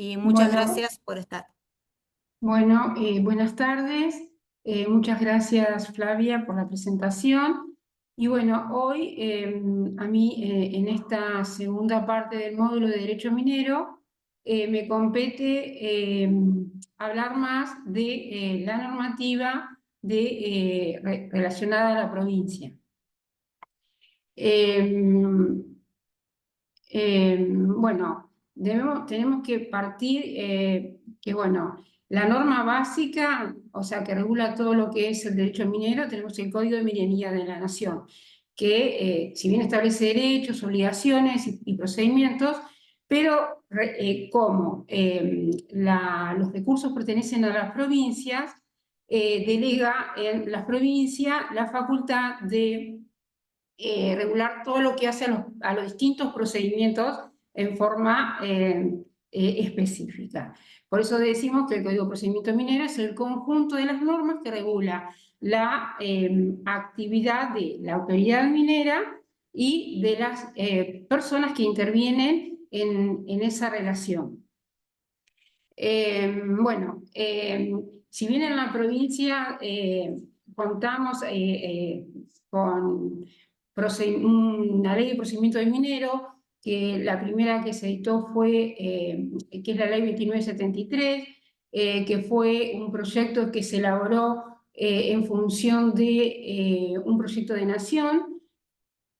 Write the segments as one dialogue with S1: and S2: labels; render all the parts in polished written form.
S1: y muchas
S2: Bueno,
S1: gracias por estar.
S2: buenas tardes. Muchas gracias, Flavia, por la presentación. Y bueno, hoy a mí en esta segunda parte del módulo de Derecho Minero me compete hablar más de la normativa relacionada a la provincia. Em, bueno, tenemos que partir que, bueno, la norma básica, o sea, que regula todo lo que es el derecho minero, tenemos el Código de Minería de la Nación, que si bien establece derechos, obligaciones y procedimientos, pero como los recursos pertenecen a las provincias, delega en las provincias la facultad de regular todo lo que hace a los distintos procedimientos en forma específica. Por eso decimos que el Código de Procedimiento Minero es el conjunto de las normas que regula la actividad de la autoridad minera y de las personas que intervienen en esa relación. Bueno, si bien en la provincia contamos con una ley de procedimiento de minero, que la primera que se editó fue, que es la ley 2973, que fue un proyecto que se elaboró en función de un proyecto de nación,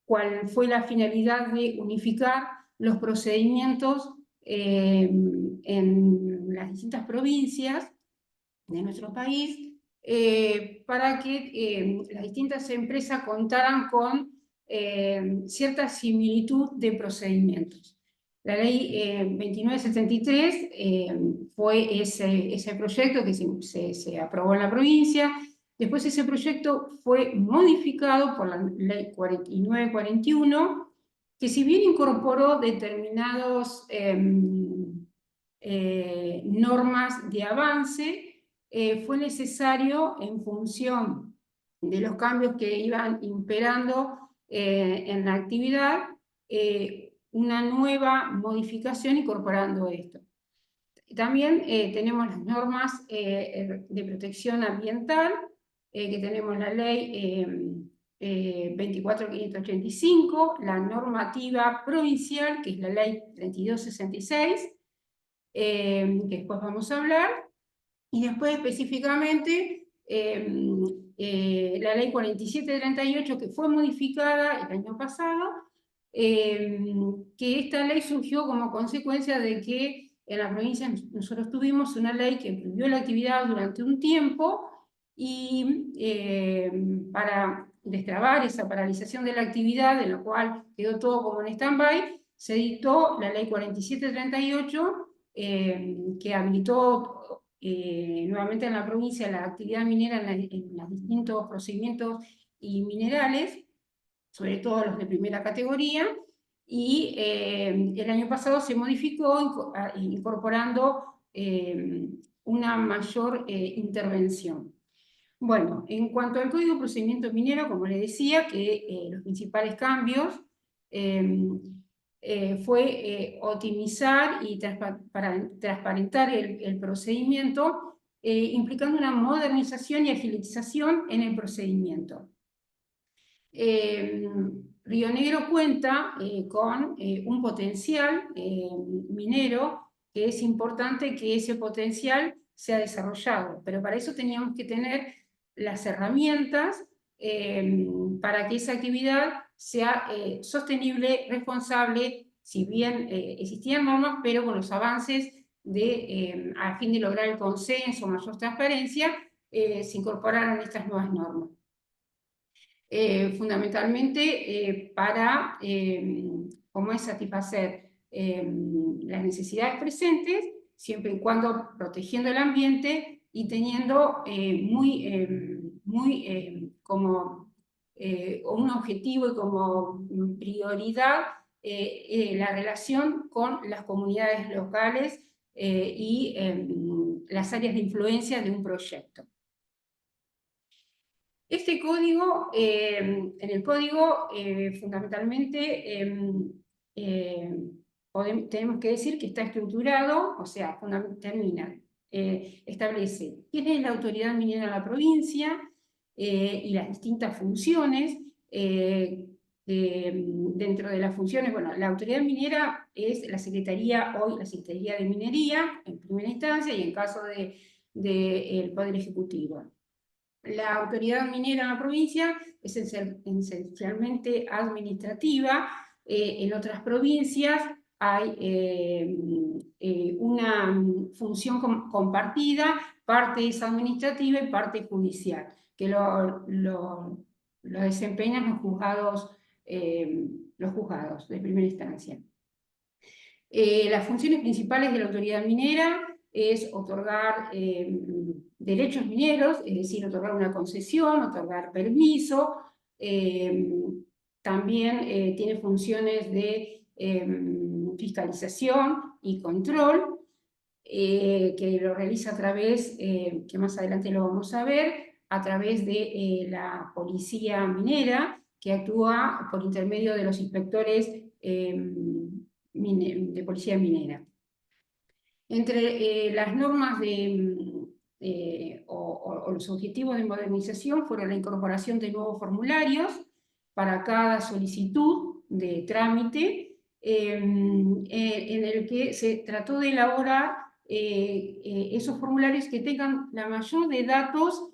S2: cuál fue la finalidad de unificar los procedimientos en las distintas provincias de nuestro país para que las distintas empresas contaran con cierta similitud de procedimientos. La ley 2973 fue ese proyecto que se aprobó en la provincia. Después ese proyecto fue modificado por la ley 4941, que si bien incorporó determinados normas de avance, fue necesario, en función de los cambios que iban imperando en la actividad, una nueva modificación incorporando esto. También tenemos las normas de protección ambiental, que tenemos la ley 24.585, la normativa provincial, que es la ley 3266, que después vamos a hablar, y después específicamente la ley 4738, que fue modificada el año pasado, que esta ley surgió como consecuencia de que en la provincia nosotros tuvimos una ley que prohibió la actividad durante un tiempo, y para destrabar esa paralización de la actividad, en la cual quedó todo como en stand-by, se dictó la ley 4738, que habilitó nuevamente en la provincia la actividad minera en los distintos procedimientos y minerales, sobre todo los de primera categoría, y el año pasado se modificó incorporando una mayor intervención. Bueno, en cuanto al Código de Procedimiento Minero, como les decía, que los principales cambios fue optimizar y para transparentar el procedimiento, implicando una modernización y agilización en el procedimiento. Río Negro cuenta con un potencial minero, que es importante que ese potencial sea desarrollado, pero para eso teníamos que tener las herramientas para que esa actividad sea sostenible, responsable, si bien existían normas, pero con los avances a fin de lograr el consenso, mayor transparencia, se incorporaron estas nuevas normas. Fundamentalmente para, como es, satisfacer las necesidades presentes, siempre y cuando protegiendo el ambiente y teniendo como un objetivo y como prioridad la relación con las comunidades locales y las áreas de influencia de un proyecto. Este código, en el código fundamentalmente tenemos que decir que está estructurado, o sea, establece quién es la autoridad minera en la provincia y las distintas funciones. Dentro de las funciones, bueno, la autoridad minera es la Secretaría de Minería, en primera instancia, y en caso del Poder Ejecutivo. La autoridad minera en la provincia es esencialmente administrativa. En otras provincias hay una función compartida, parte es administrativa y parte judicial, que lo desempeñan los juzgados de primera instancia. Las funciones principales de la autoridad minera es otorgar derechos mineros, es decir, otorgar una concesión, otorgar permiso. También tiene funciones de fiscalización y control, que lo realiza a través, que más adelante lo vamos a ver, a través de la policía minera, que actúa por intermedio de los inspectores de policía minera. Entre las normas o los objetivos de modernización fueron la incorporación de nuevos formularios para cada solicitud de trámite, en el que se trató de elaborar esos formularios que tengan la mayor de datos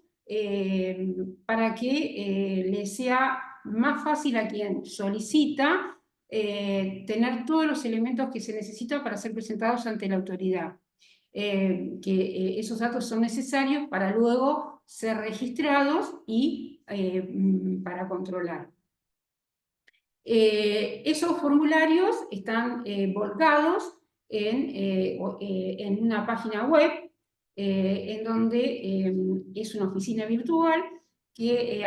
S2: para que le sea más fácil a quien solicita tener todos los elementos que se necesitan para ser presentados ante la autoridad. Esos datos son necesarios para luego ser registrados y para controlar. Esos formularios están volcados en una página web, en donde es una oficina virtual, que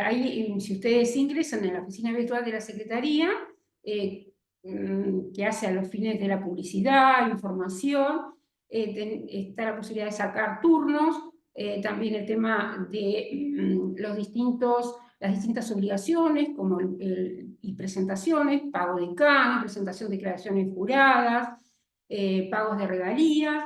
S2: si ustedes ingresan en la oficina virtual de la Secretaría, que hace a los fines de la publicidad, información, está la posibilidad de sacar turnos, también el tema de las distintas obligaciones y presentaciones, pago de canon, presentación de declaraciones juradas, pagos de regalías,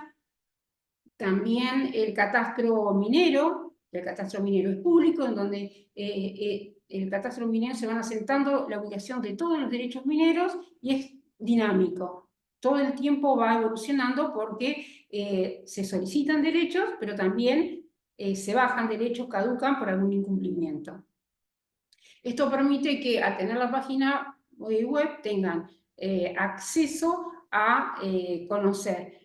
S2: también el catastro minero es público, en donde el catastro minero se van asentando la ubicación de todos los derechos mineros y es dinámico. Todo el tiempo va evolucionando porque se solicitan derechos, pero también se bajan derechos, caducan por algún incumplimiento. Esto permite que al tener la página web tengan acceso a conocer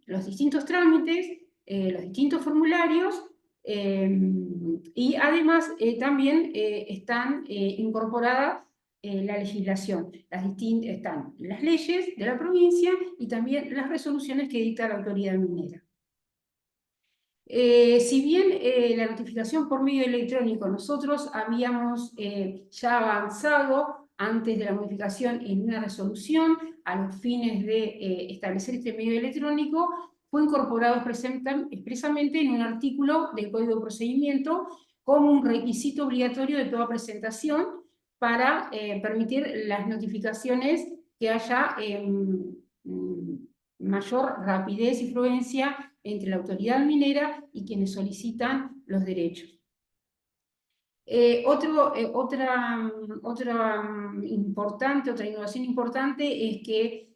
S2: los distintos trámites, los distintos formularios, y además también están incorporadas la legislación. Están las leyes de la provincia y también las resoluciones que dicta la autoridad minera. Si bien la notificación por medio electrónico, nosotros habíamos ya avanzado antes de la modificación en una resolución a los fines de establecer este medio electrónico, fue incorporado expresamente en un artículo del Código de Procedimiento como un requisito obligatorio de toda presentación para permitir las notificaciones que haya mayor rapidez y fluencia entre la autoridad minera y quienes solicitan los derechos. Otra innovación importante es que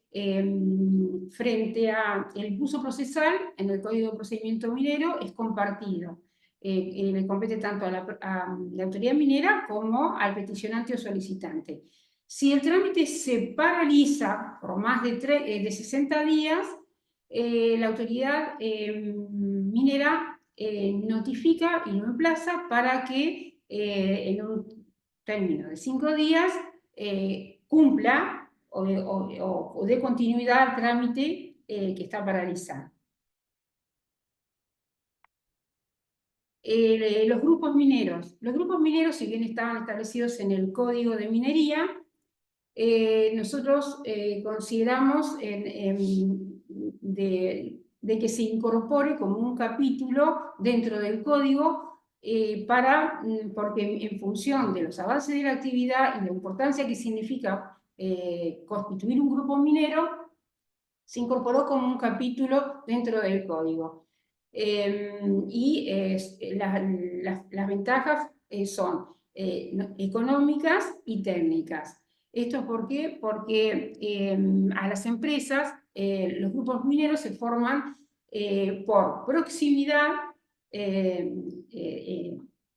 S2: frente al uso procesal en el Código de Procedimiento Minero es compartido. Le compete tanto a la autoridad minera como al peticionante o solicitante. Si el trámite se paraliza por más de 60 días, la autoridad minera notifica y lo emplaza para que en un término de 5 días cumpla o dé continuidad al trámite que está paralizado. Los grupos mineros. Los grupos mineros, si bien estaban establecidos en el Código de Minería, nosotros consideramos de que se incorpore como un capítulo dentro del código, porque en función de los avances de la actividad y la importancia que significa constituir un grupo minero, se incorporó como un capítulo dentro del código. Las ventajas son económicas y técnicas. ¿Esto por qué? Porque a las empresas, los grupos mineros se forman por proximidad,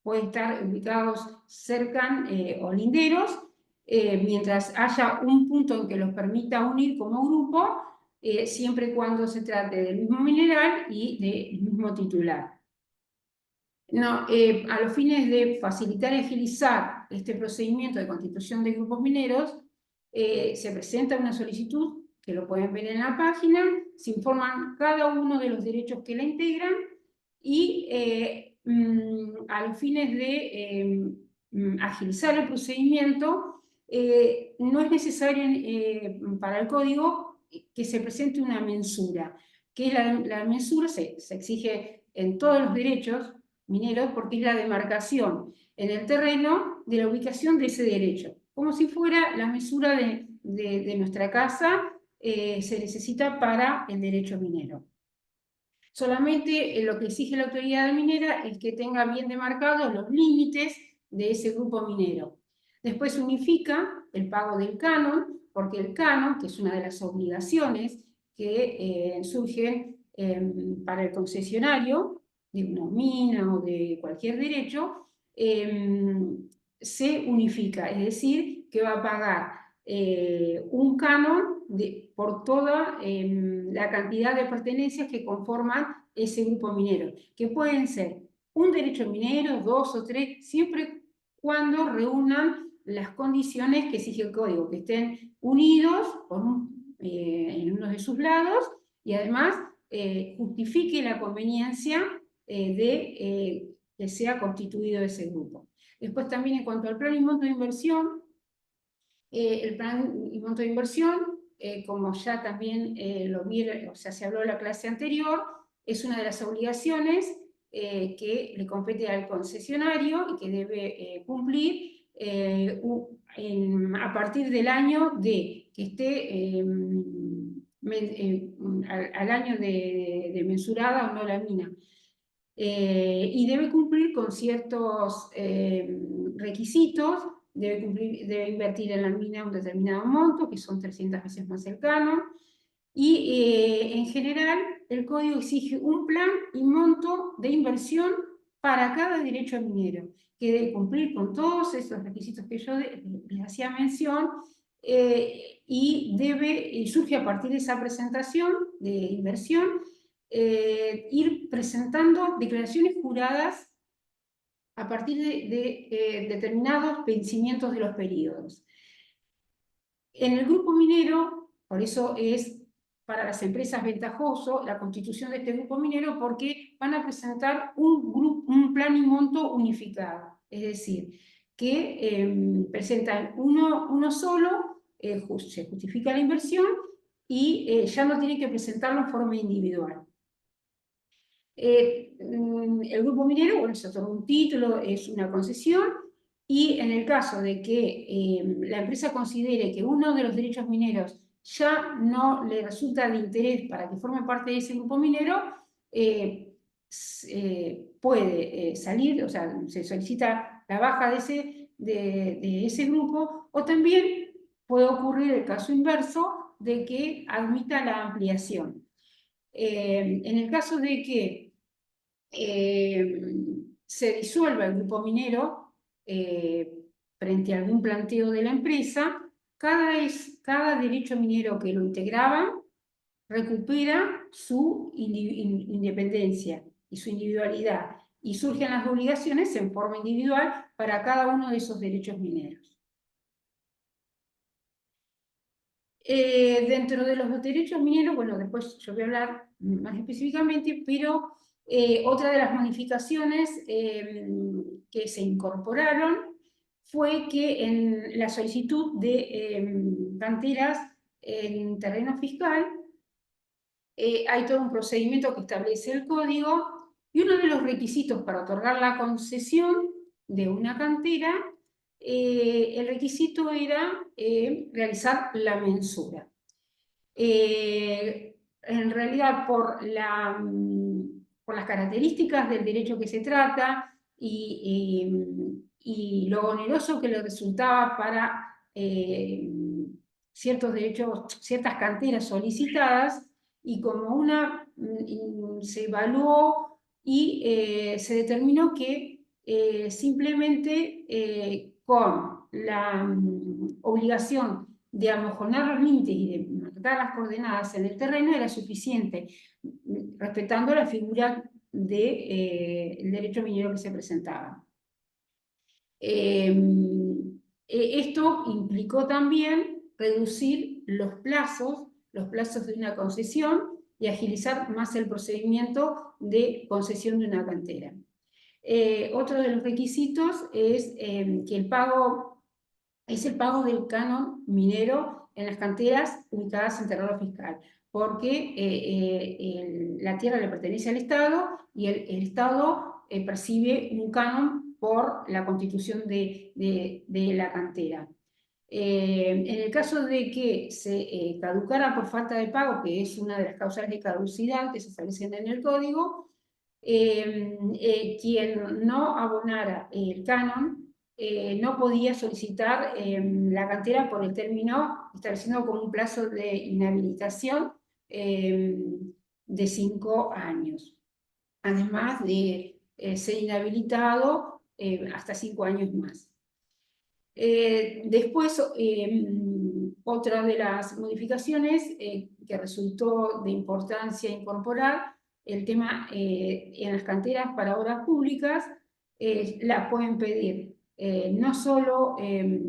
S2: pueden estar ubicados cerca o linderos, mientras haya un punto en que los permita unir como grupo, siempre y cuando se trate del mismo mineral y del mismo titular. No, a los fines de facilitar y agilizar este procedimiento de constitución de grupos mineros, se presenta una solicitud, que lo pueden ver en la página, se informan cada uno de los derechos que la integran y a los fines de agilizar el procedimiento, no es necesario para el código que se presente una mensura, que es la mensura se exige en todos los derechos mineros porque es la demarcación en el terreno de la ubicación de ese derecho, como si fuera la mesura de nuestra casa, se necesita para el derecho minero. Solamente lo que exige la autoridad minera es que tenga bien demarcados los límites de ese grupo minero. Después unifica el pago del canon, porque el canon, que es una de las obligaciones que surgen para el concesionario de una mina o de cualquier derecho, se unifica, es decir, que va a pagar un canon por toda la cantidad de pertenencias que conforman ese grupo minero, que pueden ser un derecho minero, 2 o 3, siempre cuando reúnan las condiciones que exige el código, que estén unidos en uno de sus lados y además justifique la conveniencia de que sea constituido ese grupo. Después también en cuanto al plan y monto de inversión, el plan y monto de inversión, como ya también lo vieron, o sea, se habló en la clase anterior, es una de las obligaciones que le compete al concesionario y que debe cumplir a partir del año de que esté al año de mensurada o no la mina. Y debe cumplir con ciertos requisitos, debe invertir en la mina un determinado monto, que son 300 veces más el canon, y en general el código exige un plan y monto de inversión para cada derecho minero, que debe cumplir con todos esos requisitos que yo les hacía mención, y surge a partir de esa presentación de inversión, ir presentando declaraciones juradas a partir de determinados vencimientos de los periodos. En el grupo minero, por eso es para las empresas ventajoso la constitución de este grupo minero, porque van a presentar un plan y monto unificado, es decir, que presentan uno solo, se justifica la inversión y ya no tienen que presentarlo en forma individual. El grupo minero, bueno, se otorga un título, es una concesión, y en el caso de que la empresa considere que uno de los derechos mineros ya no le resulta de interés para que forme parte de ese grupo minero, puede salir, o sea, se solicita la baja de ese grupo, o también puede ocurrir el caso inverso de que admita la ampliación. En el caso de que se disuelva el grupo minero frente a algún planteo de la empresa, cada derecho minero que lo integraba recupera su independencia y su individualidad, y surgen las obligaciones en forma individual para cada uno de esos derechos mineros. Dentro de los derechos mineros, bueno, después yo voy a hablar más específicamente, pero otra de las modificaciones que se incorporaron fue que en la solicitud de canteras en terreno fiscal hay todo un procedimiento que establece el código, y uno de los requisitos para otorgar la concesión de una cantera, el requisito era realizar la mensura. En realidad, por las características del derecho que se trata y lo oneroso que le resultaba para ciertos derechos, ciertas canteras solicitadas, y como se evaluó y se determinó que simplemente con la obligación de amojonar los límites y de marcar las coordenadas en el terreno era suficiente, respetando la figura del derecho minero que se presentaba. Esto implicó también reducir los plazos de una concesión y agilizar más el procedimiento de concesión de una cantera. Otro de los requisitos es que el pago del canon minero en las canteras ubicadas en terreno fiscal, porque la tierra le pertenece al Estado y el Estado percibe un canon por la constitución de la cantera. En el caso de que se caducara por falta de pago, que es una de las causas de caducidad que se establecen en el código, quien no abonara el canon no podía solicitar la cantera por el término estableciendo como un plazo de inhabilitación de 5 años, además de ser inhabilitado hasta 5 años más. Después, otra de las modificaciones que resultó de importancia incorporar, el tema en las canteras para obras públicas, la pueden pedir no solo,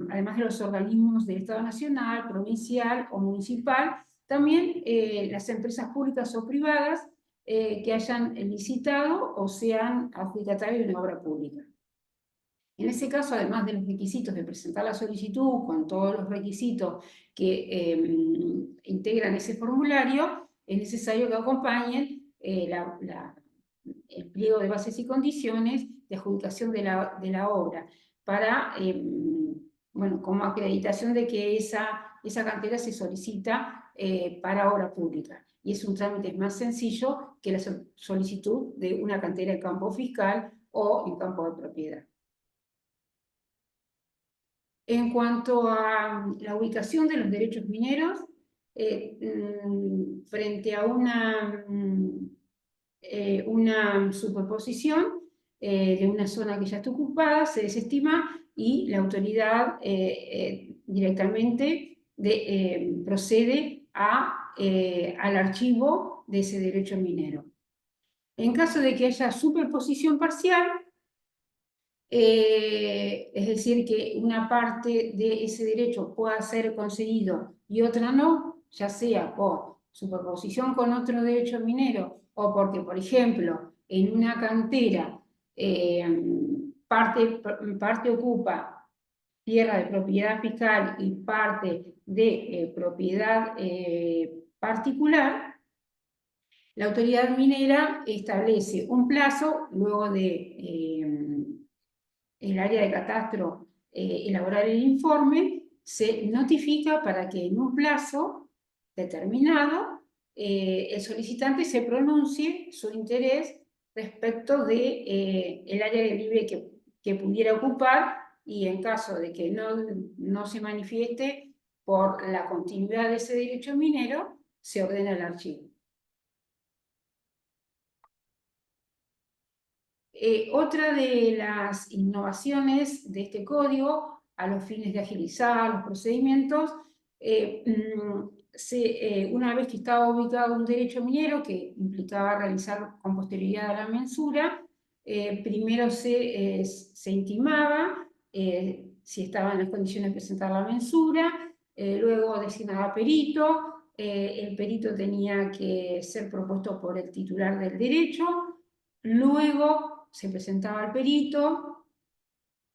S2: además de los organismos del Estado Nacional, provincial o municipal, también las empresas públicas o privadas que hayan licitado o sean adjudicatarios de una obra pública. En ese caso, además de los requisitos de presentar la solicitud con todos los requisitos que integran ese formulario, es necesario que acompañen el pliego de bases y condiciones de adjudicación de la obra, para, bueno, como acreditación de que esa cantera se solicita para obra pública. Y es un trámite más sencillo que la solicitud de una cantera en campo fiscal o en campo de propiedad. En cuanto a la ubicación de los derechos mineros, frente a una superposición de una zona que ya está ocupada, se desestima y la autoridad directamente procede al archivo de ese derecho minero. En caso de que haya superposición parcial, es decir, que una parte de ese derecho pueda ser concedido y otra no, ya sea por superposición con otro derecho minero o porque, por ejemplo, en una cantera parte ocupa tierra de propiedad fiscal y parte de propiedad particular, la autoridad minera establece un plazo luego de el área de catastro elaborar el informe, se notifica para que en un plazo determinado el solicitante se pronuncie su interés respecto de el área de libre que pudiera ocupar, y en caso de que no se manifieste por la continuidad de ese derecho minero, se ordena el archivo. Otra de las innovaciones de este código, a los fines de agilizar los procedimientos, una vez que estaba ubicado un derecho minero que implicaba realizar con posterioridad a la mensura, primero se intimaba si estaba en las condiciones de presentar la mensura, luego designaba perito, el perito tenía que ser propuesto por el titular del derecho, luego se presentaba el perito,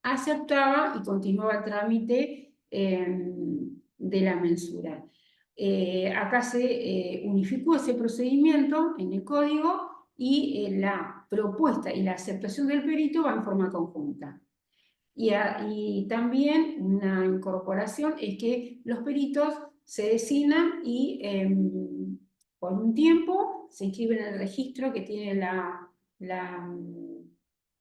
S2: aceptaba y continuaba el trámite de la mensura. Acá se unificó ese procedimiento en el código y la propuesta y la aceptación del perito va en forma conjunta. Y también una incorporación es que los peritos se designan y por un tiempo se inscriben en el registro que tiene la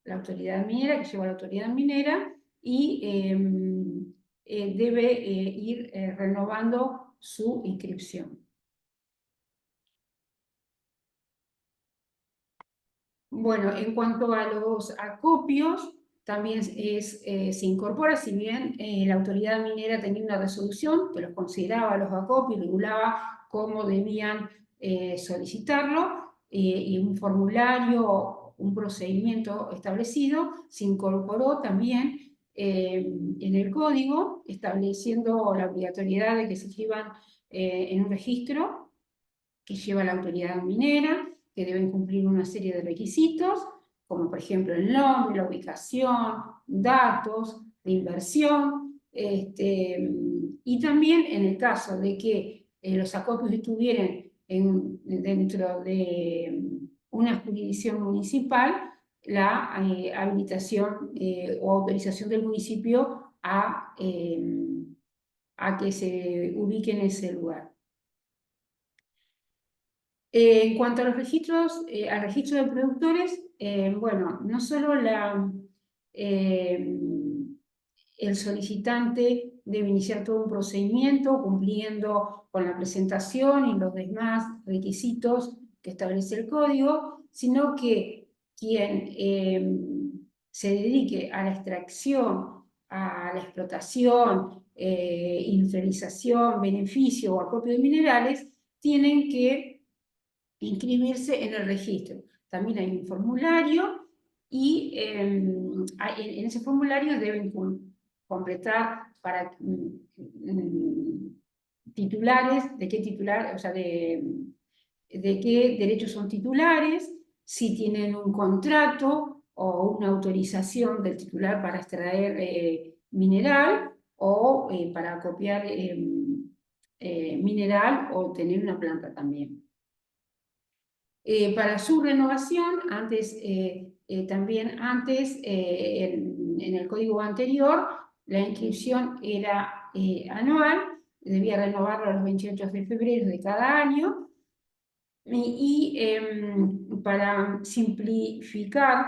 S2: autoridad minera, que lleva la autoridad minera, y debe ir renovando su inscripción. Bueno, en cuanto a los acopios, también se incorpora, si bien la autoridad minera tenía una resolución que los consideraba los acopios, regulaba cómo debían solicitarlo, y un formulario, un procedimiento establecido, se incorporó también en el código, estableciendo la obligatoriedad de que se inscriban en un registro que lleva la autoridad minera, que deben cumplir una serie de requisitos, como por ejemplo el nombre, la ubicación, datos de inversión, y también en el caso de que los acopios estuvieran dentro de una jurisdicción municipal, la habilitación o autorización del municipio a que se ubique en ese lugar. En cuanto a los registros, al registro de productores, bueno, no solo el solicitante debe iniciar todo un procedimiento cumpliendo con la presentación y los demás requisitos que establece el código, sino que quien se dedique a la extracción, a la explotación, industrialización, beneficio o acopio de minerales, tienen que inscribirse en el registro. También hay un formulario y en ese formulario deben completar para titulares, de qué titular, o sea, de qué derechos son titulares, si tienen un contrato o una autorización del titular para extraer mineral o para copiar mineral o tener una planta también. Para su renovación, también antes, en el código anterior, la inscripción era anual, debía renovarlo a los 28 de febrero de cada año, y para simplificar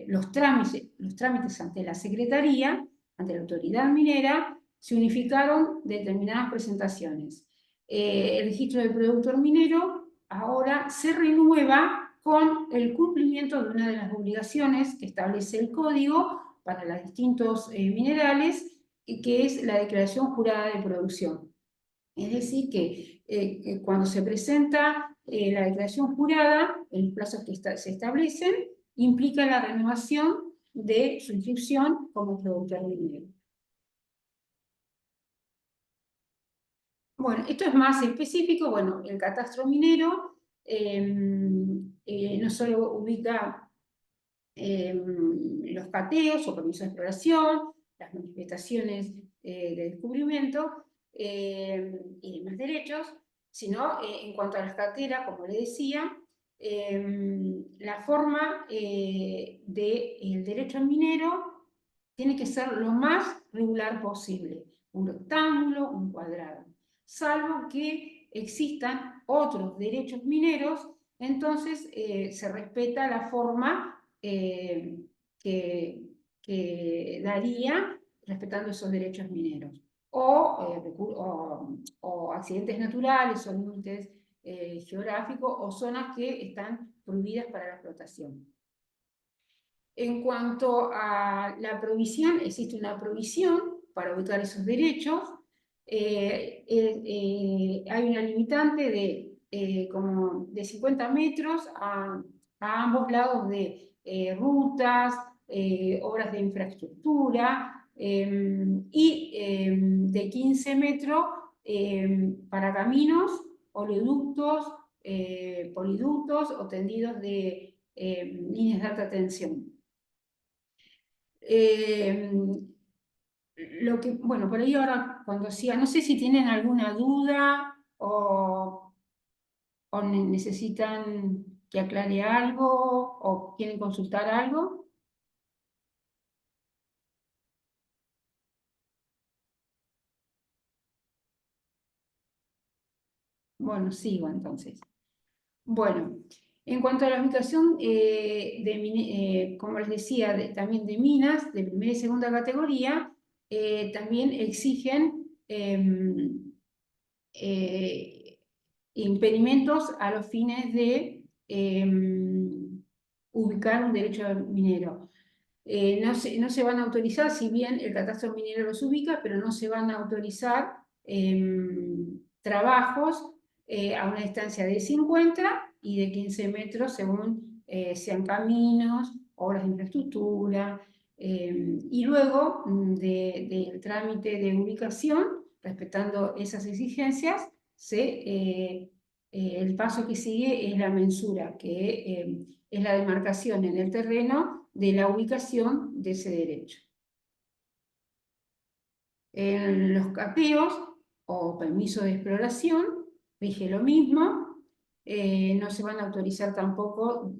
S2: los trámites ante la Secretaría, ante la autoridad minera, se unificaron determinadas presentaciones. El registro del productor minero ahora se renueva con el cumplimiento de una de las obligaciones que establece el código para los distintos minerales, que es la declaración jurada de producción. Es decir, que cuando se presenta la declaración jurada, en los plazos que se establecen, implica la renovación de su inscripción como productor minero. Bueno, esto es más específico. Bueno, el catastro minero no solo ubica los cateos o permisos de exploración, las manifestaciones de descubrimiento y demás derechos, sino en cuanto a las carteras, como le decía, la forma del derecho minero tiene que ser lo más regular posible, un rectángulo, un cuadrado, salvo que existan otros derechos mineros, entonces se respeta la forma que daría respetando esos derechos mineros. O accidentes naturales, o límites geográficos, o zonas que están prohibidas para la explotación. En cuanto a la provisión, existe una provisión para ubicar esos derechos. Hay una limitante como de 50 metros a ambos lados de rutas, obras de infraestructura, y de 15 metros para caminos, oleoductos, poliductos o tendidos de líneas de alta tensión. Bueno, por ahí ahora cuando decía, no sé si tienen alguna duda o necesitan que aclare algo o quieren consultar algo. Bueno, sigo entonces. Bueno, en cuanto a la ubicación, como les decía, también de minas de primera y segunda categoría, también exigen impedimentos a los fines de ubicar un derecho minero. No se van a autorizar, si bien el catastro minero los ubica, pero no se van a autorizar trabajos a una distancia de 50 y de 15 metros según sean caminos, obras de infraestructura, y luego del trámite de ubicación, respetando esas exigencias, el paso que sigue es la mensura, que es la demarcación en el terreno de la ubicación de ese derecho. En los capeos o permisos de exploración rige lo mismo, no se van a autorizar tampoco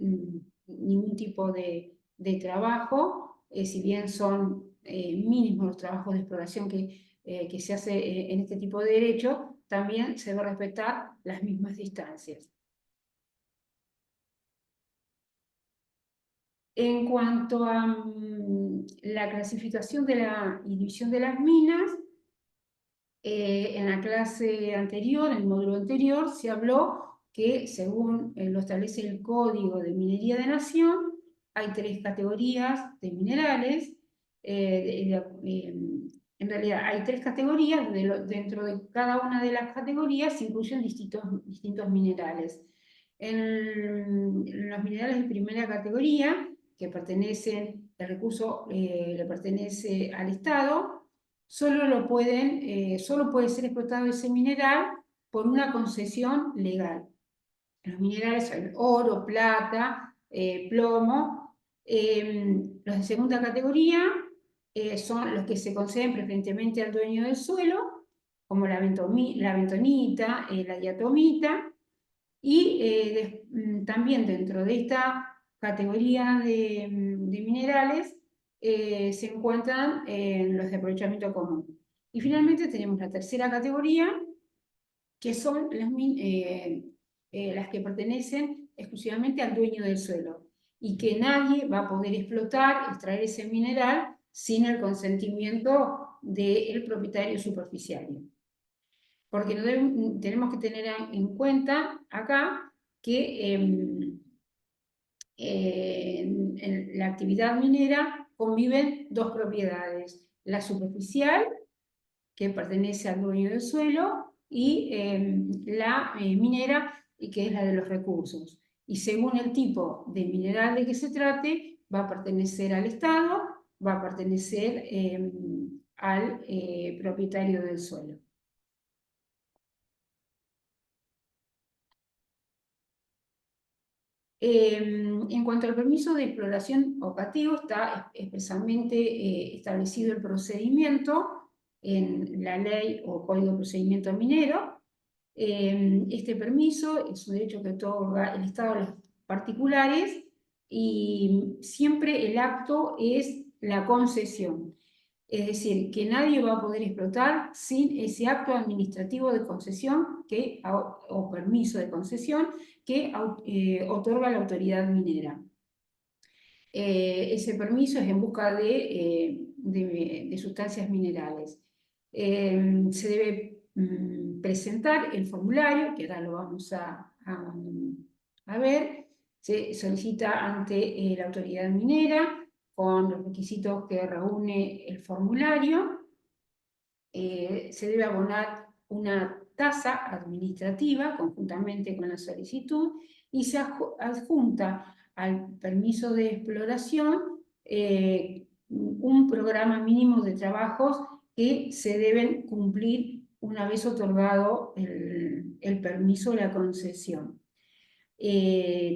S2: ningún tipo de trabajo, si bien son mínimos los trabajos de exploración que se hace en este tipo de derecho, también se debe respetar las mismas distancias. En cuanto a la clasificación y división de las minas, en la clase anterior, en el módulo anterior, se habló que según lo establece el Código de Minería de Nación, hay 3 categorías de minerales. En realidad hay 3 categorías, dentro de cada una de las categorías se incluyen distintos minerales. En los minerales de primera categoría, que pertenecen, el recurso le pertenece al Estado, solo puede ser explotado ese mineral por una concesión legal. Los minerales son oro, plata, plomo. Los de segunda categoría son los que se conceden preferentemente al dueño del suelo, como la bentonita, la diatomita, y también dentro de esta categoría de minerales se encuentran los de aprovechamiento común. Y finalmente tenemos la tercera categoría, que son las que pertenecen exclusivamente al dueño del suelo y que nadie va a poder explotar, extraer ese mineral sin el consentimiento del propietario superficiario. Porque tenemos que tener en cuenta acá que en la actividad minera conviven 2 propiedades: la superficial, que pertenece al dueño del suelo, y la minera, que es la de los recursos. Y según el tipo de mineral de que se trate, va a pertenecer al Estado, va a pertenecer al propietario del suelo. En cuanto al permiso de exploración o cateo, está expresamente establecido el procedimiento en la ley o Código de Procedimiento Minero. Este permiso es un derecho que otorga el Estado a los particulares y siempre el acto es la concesión. Es decir, que nadie va a poder explotar sin ese acto administrativo de concesión o permiso de concesión que otorga la autoridad minera. Ese permiso es en busca de sustancias minerales. Se debe presentar el formulario, que ahora lo vamos a ver. Se solicita ante la autoridad minera con los requisitos que reúne el formulario. Se debe abonar una tasa administrativa conjuntamente con la solicitud y se adjunta al permiso de exploración un programa mínimo de trabajos que se deben cumplir una vez otorgado el permiso o la concesión.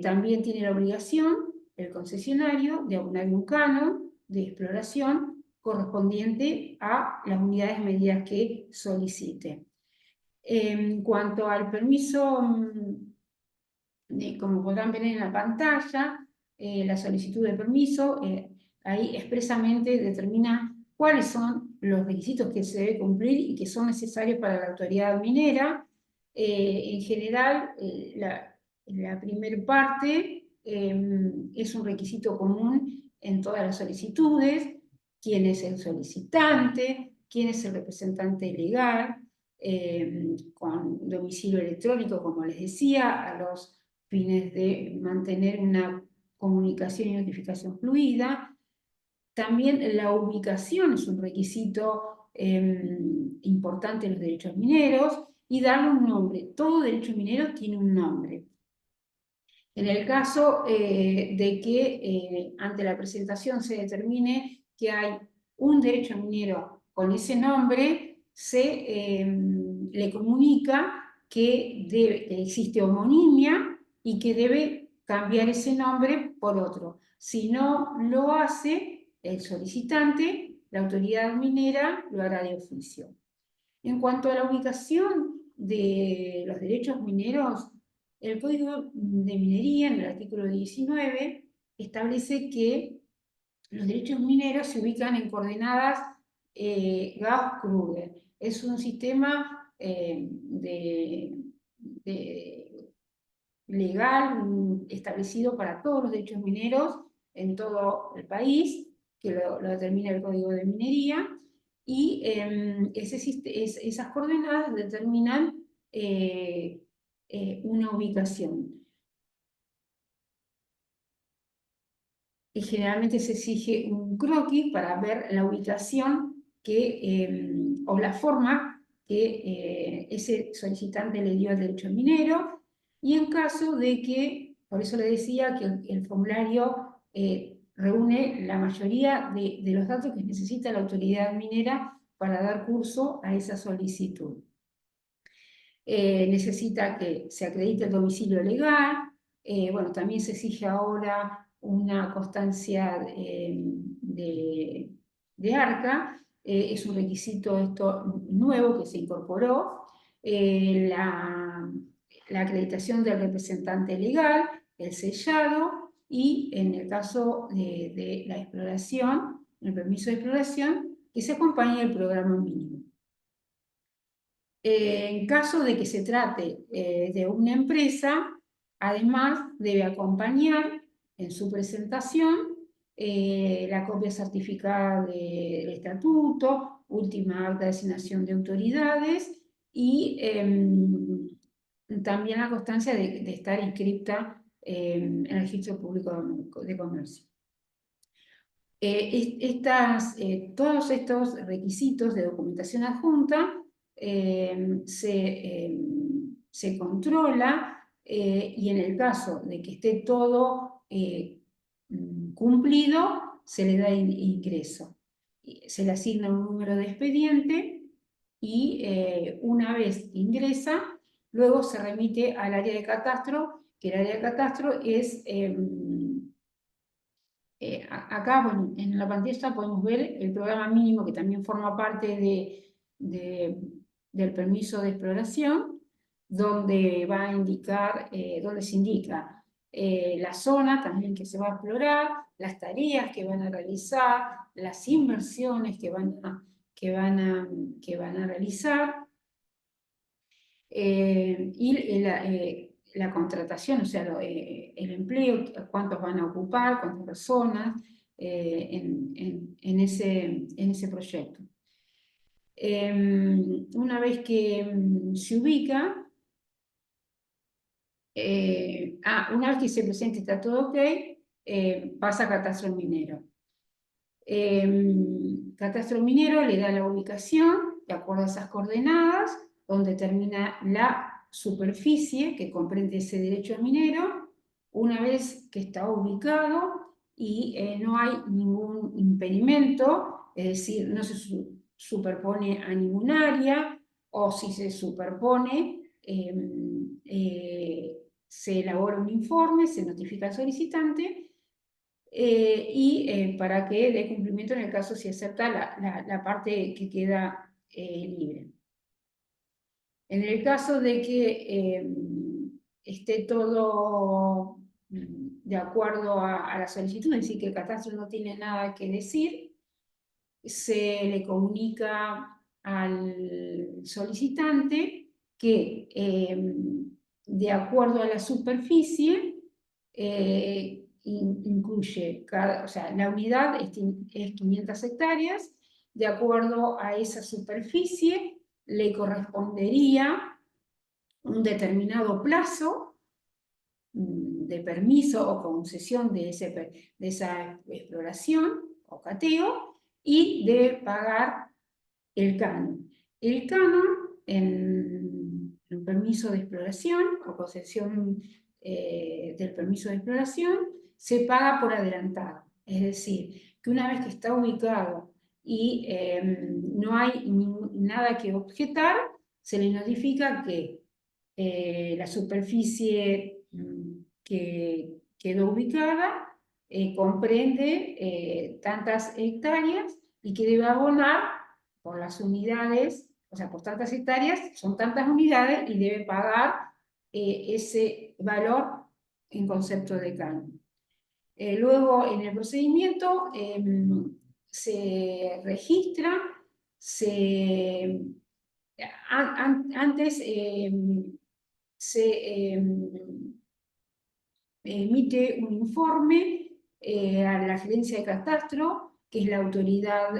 S2: También tiene la obligación el concesionario de abonar un canon de exploración correspondiente a las unidades medidas que solicite. En cuanto al permiso, como podrán ver en la pantalla, la solicitud de permiso, ahí expresamente determina cuáles son los requisitos que se debe cumplir y que son necesarios para la autoridad minera. En general, la primera parte es un requisito común en todas las solicitudes: quién es el solicitante, quién es el representante legal, con domicilio electrónico, como les decía, a los fines de mantener una comunicación y notificación fluida. También la ubicación es un requisito importante en los derechos mineros, y darle un nombre. Todo derecho minero tiene un nombre. En el caso de que ante la presentación se determine que hay un derecho minero con ese nombre, se le comunica que existe homonimia y que debe cambiar ese nombre por otro. Si no lo hace el solicitante, la autoridad minera lo hará de oficio. En cuanto a la ubicación de los derechos mineros, el Código de Minería, en el artículo 19, establece que los derechos mineros se ubican en coordenadas Gauss-Kruger. Es un sistema legal establecido para todos los derechos mineros en todo el país, que lo determina el Código de Minería, y esas coordenadas determinan una ubicación. Y generalmente se exige un croquis para ver la ubicación o la forma que ese solicitante le dio al derecho minero, y en caso de que, por eso le decía que el formulario reúne la mayoría de los datos que necesita la autoridad minera para dar curso a esa solicitud. Necesita que se acredite el domicilio legal. Bueno, también se exige ahora una constancia de ARCA. Es un requisito esto nuevo que se incorporó. La acreditación del representante legal, el sellado, y en el caso de la exploración, el permiso de exploración, que se acompañe del programa mínimo. En caso de que se trate de una empresa, además debe acompañar en su presentación la copia certificada del estatuto, última acta de asignación de autoridades, y también la constancia de estar inscripta en el Registro Público de Comercio. Todos estos requisitos de documentación adjunta se controla, y en el caso de que esté todo cumplido, se le da ingreso. Se le asigna un número de expediente y una vez ingresa, luego se remite al área de catastro, que el área de catastro es... acá, bueno, en la pantalla podemos ver el programa mínimo, que también forma parte del permiso de exploración, donde va a indicar, donde se indica la zona también que se va a explorar, las tareas que van a realizar, las inversiones que van a realizar, y la contratación, o sea, el empleo, cuántos van a ocupar, cuántas personas en ese proyecto. Una vez que se ubica, una vez que se presenta y está todo ok, pasa a catastro minero. Catastro minero le da la ubicación de acuerdo a esas coordenadas, donde termina la superficie que comprende ese derecho minero. Una vez que está ubicado y no hay ningún impedimento, es decir, no se superpone a ningún área, o si se superpone, se elabora un informe, se notifica al solicitante, para que dé cumplimiento en el caso si acepta la parte que queda libre. En el caso de que esté todo de acuerdo a la solicitud, es decir, que el catastro no tiene nada que decir, se le comunica al solicitante que de acuerdo a la superficie, incluye, o sea, la unidad es 500 hectáreas, de acuerdo a esa superficie le correspondería un determinado plazo de permiso o concesión de esa exploración o cateo, y debe pagar el canon. El canon en el permiso de exploración o concesión del permiso de exploración se paga por adelantado. Es decir, que una vez que está ubicado y no hay nada que objetar, se le notifica que la superficie que quedó ubicada comprende tantas hectáreas y que debe abonar por las unidades, o sea, por tantas hectáreas, son tantas unidades y debe pagar ese valor en concepto de canon. Luego, en el procedimiento, se registra, antes se emite un informe a la gerencia de catastro, que es la autoridad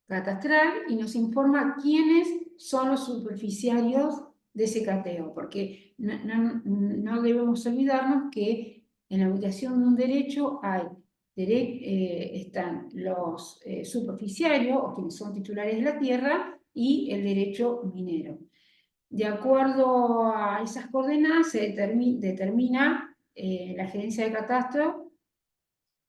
S2: catastral, y nos informa quiénes son los superficiarios de ese cateo, porque no debemos olvidarnos que en la ubicación de un derecho están los superficiarios, o quienes son titulares de la tierra, y el derecho minero. De acuerdo a esas coordenadas se determina la gerencia de catastro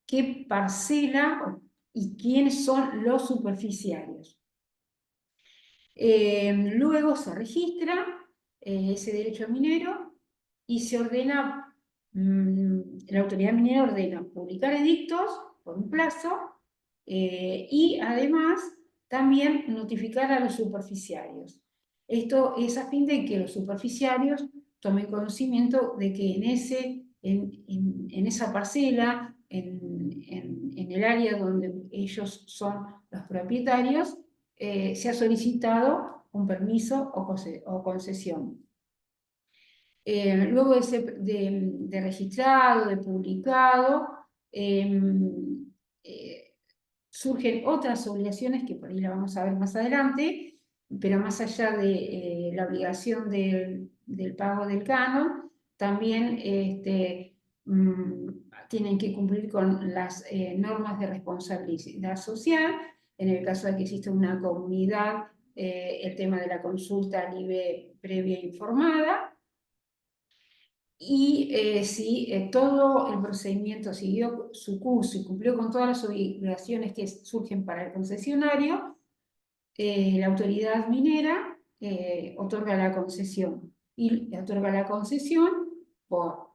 S2: qué parcela y quiénes son los superficiarios. Luego se registra ese derecho minero y se ordena, la autoridad minera ordena publicar edictos por un plazo y además también notificar a los superficiarios. Esto es a fin de que los superficiarios tomen conocimiento de que en esa parcela, en el área donde ellos son los propietarios, se ha solicitado un permiso o concesión. Luego de registrado, de publicado, surgen otras obligaciones que por ahí la vamos a ver más adelante, pero más allá de la obligación del pago del canon, también tienen que cumplir con las normas de responsabilidad social. En el caso de que exista una comunidad, el tema de la consulta libre, previa e informada. Y si todo el procedimiento siguió su curso y cumplió con todas las obligaciones que surgen para el concesionario, la autoridad minera otorga la concesión. Y otorga la concesión por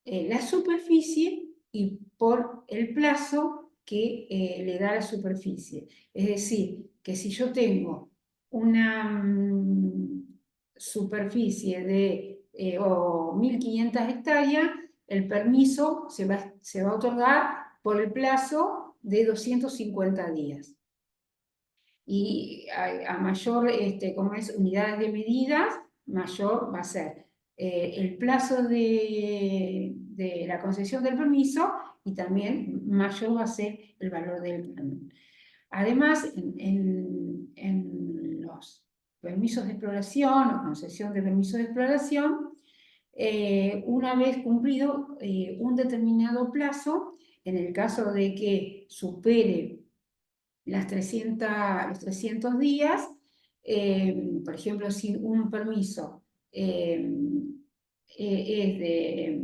S2: la superficie y por el plazo que le da la superficie. Es decir, que si yo tengo una superficie de 1.500 hectáreas, el permiso se va a otorgar por el plazo de 250 días. Y a mayor, como es unidades de medidas, mayor va a ser el plazo de la concesión del permiso, y también mayor va a ser el valor del canon. Además, en los permisos de exploración o concesión de permisos de exploración, una vez cumplido un determinado plazo, en el caso de que supere los 300 días, por ejemplo, si un permiso es de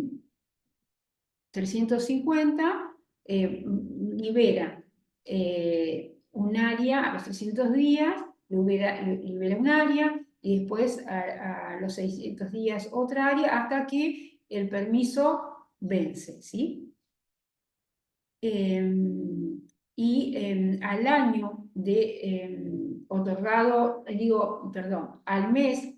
S2: 350, libera un área a los 300 días, libera un área, y después a los 600 días otra área, hasta que el permiso vence, ¿sí? Y al año de otorgado, perdón, al mes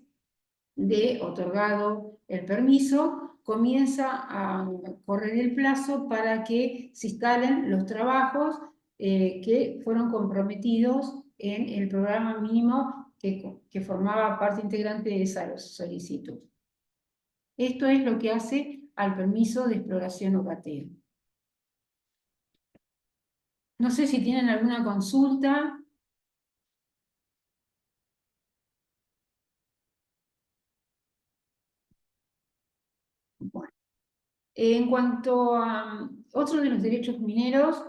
S2: de otorgado el permiso, comienza a correr el plazo para que se instalen los trabajos que fueron comprometidos en el programa mínimo que formaba parte integrante de esa solicitud. Esto es lo que hace al permiso de exploración o cateo. No sé si tienen alguna consulta. Bueno, en cuanto a otro de los derechos mineros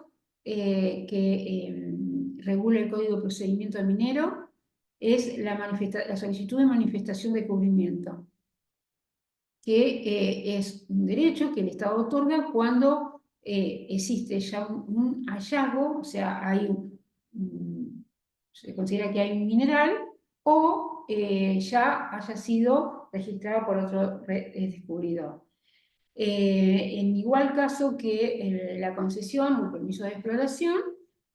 S2: que regula el Código de Procedimiento Minero, es la solicitud de manifestación de cubrimiento, que es un derecho que el Estado otorga cuando existe ya un hallazgo, o sea, se considera que hay un mineral, o ya haya sido registrado por otro descubridor. En igual caso que la concesión o el permiso de exploración,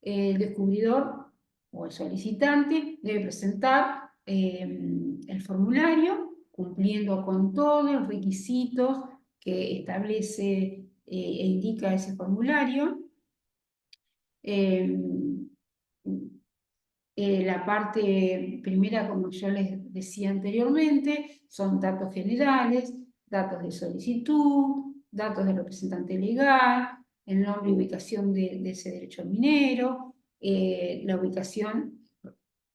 S2: el descubridor o el solicitante debe presentar el formulario cumpliendo con todos los requisitos que establece e indica ese formulario. La parte primera, como yo les decía anteriormente, son datos generales, datos de solicitud, datos del representante legal, el nombre y ubicación de ese derecho minero, la ubicación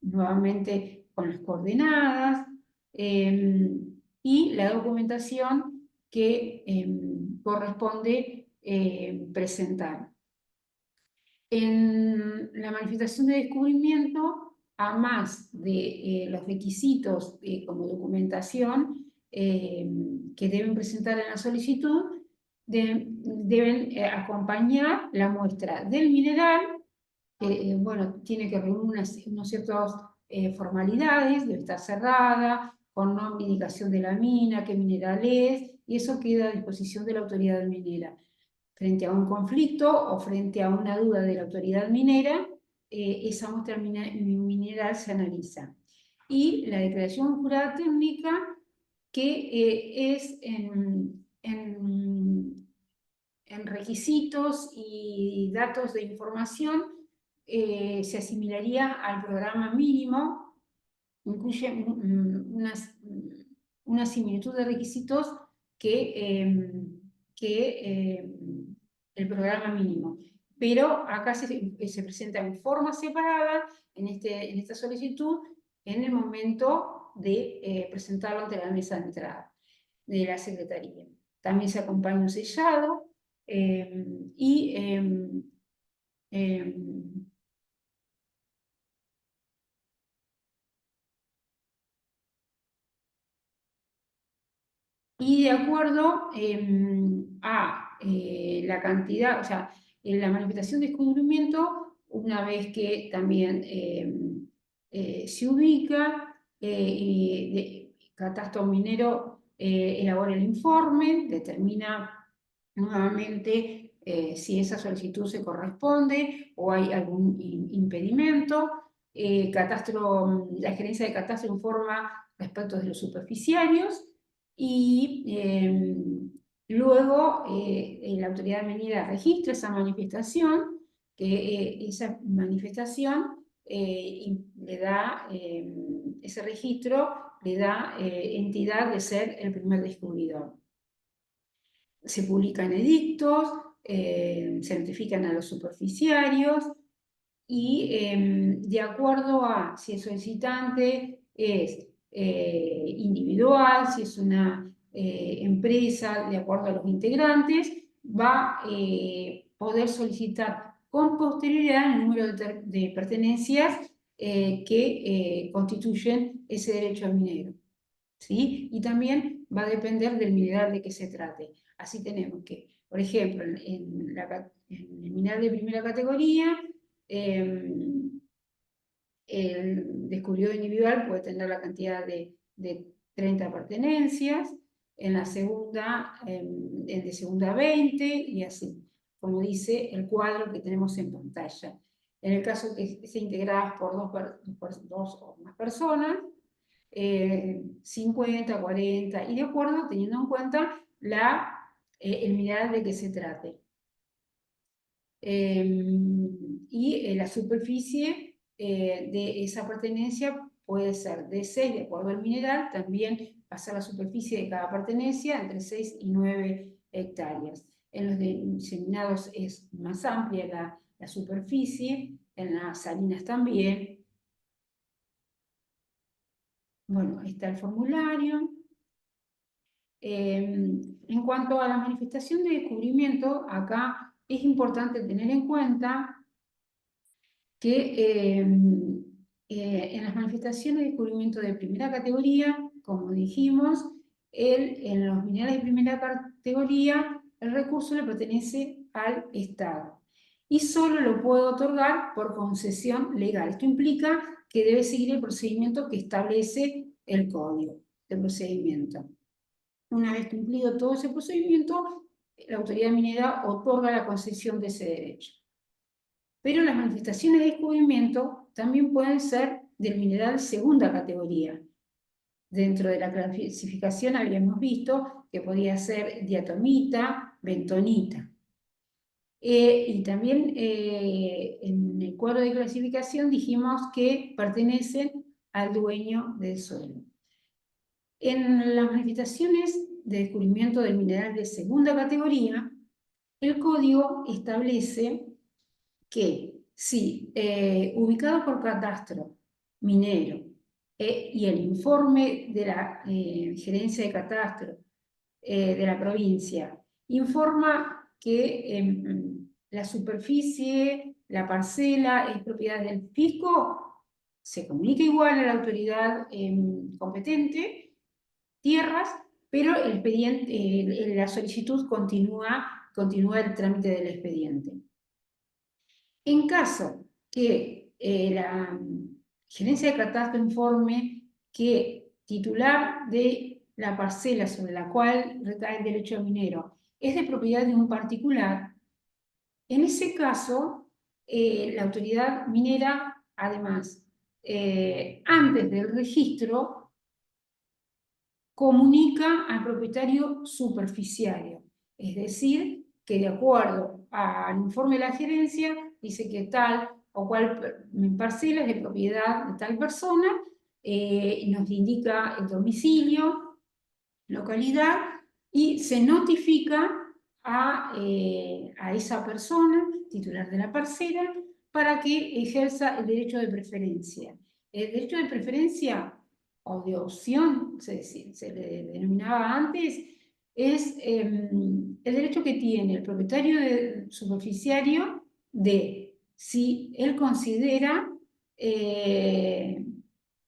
S2: nuevamente con las coordenadas, y la documentación que corresponde presentar. En la manifestación de descubrimiento, a más de los requisitos como documentación que deben presentar en la solicitud, deben acompañar la muestra del mineral, que bueno, tiene que reunir unas ciertas formalidades, debe estar cerrada, con nombre, indicación de la mina, qué mineral es, y eso queda a disposición de la autoridad minera. Frente a un conflicto o frente a una duda de la autoridad minera, esa muestra mineral se analiza. Y la declaración jurada técnica, que es en requisitos y datos de información, se asimilaría al programa mínimo, incluye una similitud de requisitos que el programa mínimo. Pero acá se presenta en forma separada en esta solicitud en el momento de presentarlo ante la mesa de entrada de la Secretaría. También se acompaña un sellado y y de acuerdo a la cantidad, o sea, en la manifestación de descubrimiento, una vez que también se ubica, Catastro Minero elabora el informe, determina nuevamente si esa solicitud se corresponde o hay algún impedimento. La gerencia de Catastro informa respecto de los superficiarios, y luego la autoridad minera registra esa manifestación, que esa manifestación le da, ese registro le da entidad de ser el primer descubridor. Se publican edictos, se notifican a los superficiarios, y de acuerdo a si el solicitante es individual, si es una empresa, de acuerdo a los integrantes, va a poder solicitar con posterioridad el número de pertenencias que constituyen ese derecho al minero. ¿Sí? Y también va a depender del mineral de que se trate. Así tenemos que, por ejemplo, en el mineral de primera categoría, el descubridor individual puede tener la cantidad de 30 pertenencias, en la segunda, el de segunda 20, y así, como dice el cuadro que tenemos en pantalla. En el caso que esté integradas por dos o más personas, 50, 40, y de acuerdo teniendo en cuenta el mineral de que se trate. Y la superficie de esa pertenencia puede ser de 6, de acuerdo al mineral, también va a ser la superficie de cada pertenencia entre 6 y 9 hectáreas. En los diseminados es más amplia la superficie, en las salinas también. Bueno, ahí está el formulario. En cuanto a la manifestación de descubrimiento, acá es importante tener en cuenta que en las manifestaciones de descubrimiento de primera categoría, como dijimos, en los minerales de primera categoría, el recurso le pertenece al Estado y solo lo puede otorgar por concesión legal. Esto implica que debe seguir el procedimiento que establece el código de procedimiento. Una vez cumplido todo ese procedimiento, la autoridad minera otorga la concesión de ese derecho. Pero las manifestaciones de descubrimiento también pueden ser del mineral segunda categoría. Dentro de la clasificación habíamos visto que podía ser diatomita, bentonita. Y también en el cuadro de clasificación dijimos que pertenecen al dueño del suelo. En las manifestaciones de descubrimiento del mineral de segunda categoría, el código establece que si ubicado por catastro minero y el informe de la gerencia de catastro de la provincia informa que la superficie, la parcela es propiedad del fisco, se comunica igual a la autoridad competente, tierras, pero el expediente, la solicitud continúa el trámite del expediente. En caso que la gerencia de catastro informe que titular de la parcela sobre la cual recae el derecho minero es de propiedad de un particular, en ese caso la autoridad minera, además, antes del registro, comunica al propietario superficiario, es decir, que de acuerdo al informe de la gerencia, dice que tal o cual parcela es de propiedad de tal persona, nos indica el domicilio, localidad, y se notifica a esa persona, titular de la parcela, para que ejerza el derecho de preferencia. El derecho de preferencia o de opción, se le denominaba antes, es el derecho que tiene el propietario superficiario de, si él considera,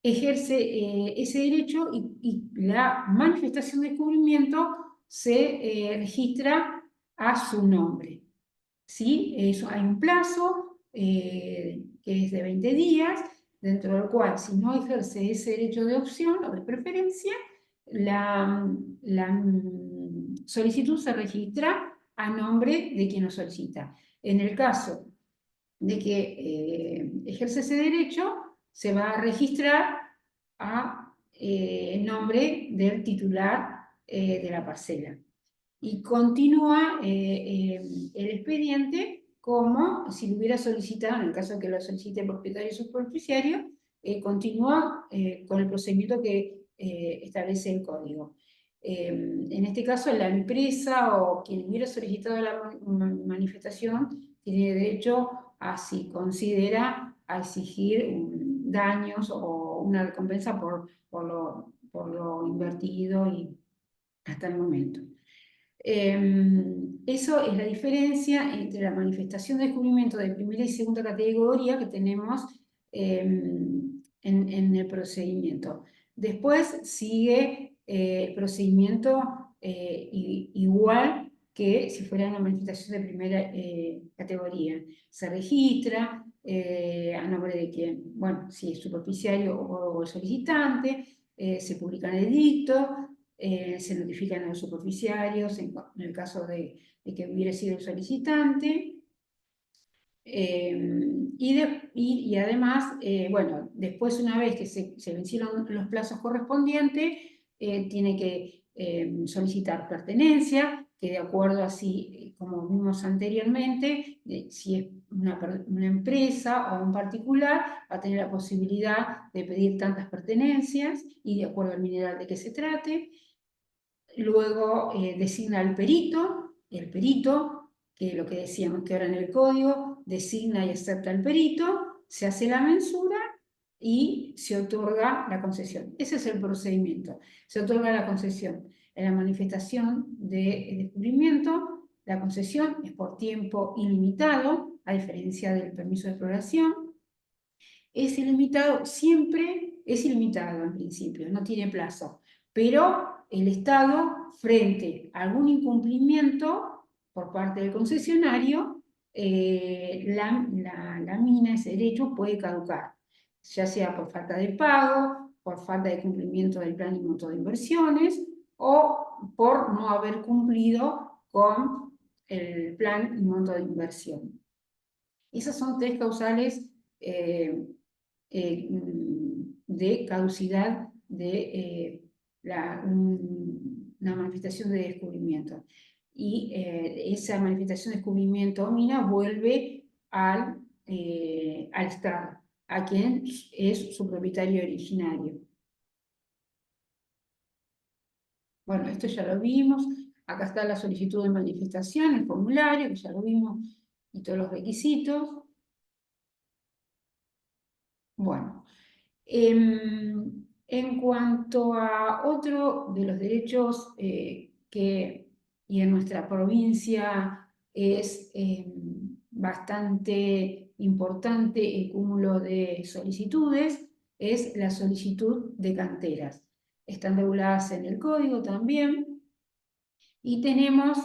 S2: ejerce ese derecho y la manifestación de descubrimiento se registra a su nombre. ¿Sí? Hay un plazo que es de 20 días, dentro del cual, si no ejerce ese derecho de opción o de preferencia, la solicitud se registra a nombre de quien lo solicita. En el caso de que ejerce ese derecho, se va a registrar a nombre del titular de la parcela. Y continúa el expediente como si lo hubiera solicitado, en el caso de que lo solicite el propietario superficiario, continúa con el procedimiento que establece el código. En este caso, la empresa o quien hubiera solicitado la manifestación tiene derecho a, si considera, a exigir daños o una recompensa por lo invertido y hasta el momento. Eso es la diferencia entre la manifestación de descubrimiento de primera y segunda categoría que tenemos en el procedimiento. Después sigue el procedimiento igual que si fuera una manifestación de primera categoría. Se registra a nombre de quien, bueno, si es superficiario o el solicitante, se publica en el edicto, se notifican a los superficiarios en el caso de que hubiera sido el solicitante. Y además, bueno, después, una vez que se vencieron los plazos correspondientes, tiene que solicitar pertenencia, que de acuerdo así, como vimos anteriormente, si es una empresa o un particular, va a tener la posibilidad de pedir tantas pertenencias y de acuerdo al mineral de que se trate. Luego designa al perito, el perito, que lo que decíamos que ahora en el código, designa y acepta al perito, se hace la mensura y se otorga la concesión. Ese es el procedimiento. Se otorga la concesión. En la manifestación de descubrimiento, la concesión es por tiempo ilimitado, a diferencia del permiso de exploración. Es ilimitado, siempre es ilimitado en principio, no tiene plazo, pero el Estado, frente a algún incumplimiento por parte del concesionario, la mina, ese derecho, puede caducar, ya sea por falta de pago, por falta de cumplimiento del plan y monto de inversiones, o por no haber cumplido con el plan y monto de inversión. Esas son tres causales de caducidad de una manifestación de descubrimiento. Y esa manifestación de descubrimiento mina vuelve al Estado, a quien es su propietario originario. Bueno, esto ya lo vimos. Acá está la solicitud de manifestación, el formulario, que ya lo vimos, y todos los requisitos. Bueno, en cuanto a otro de los derechos y en nuestra provincia es bastante importante el cúmulo de solicitudes, es la solicitud de canteras. Están reguladas en el código también. Y tenemos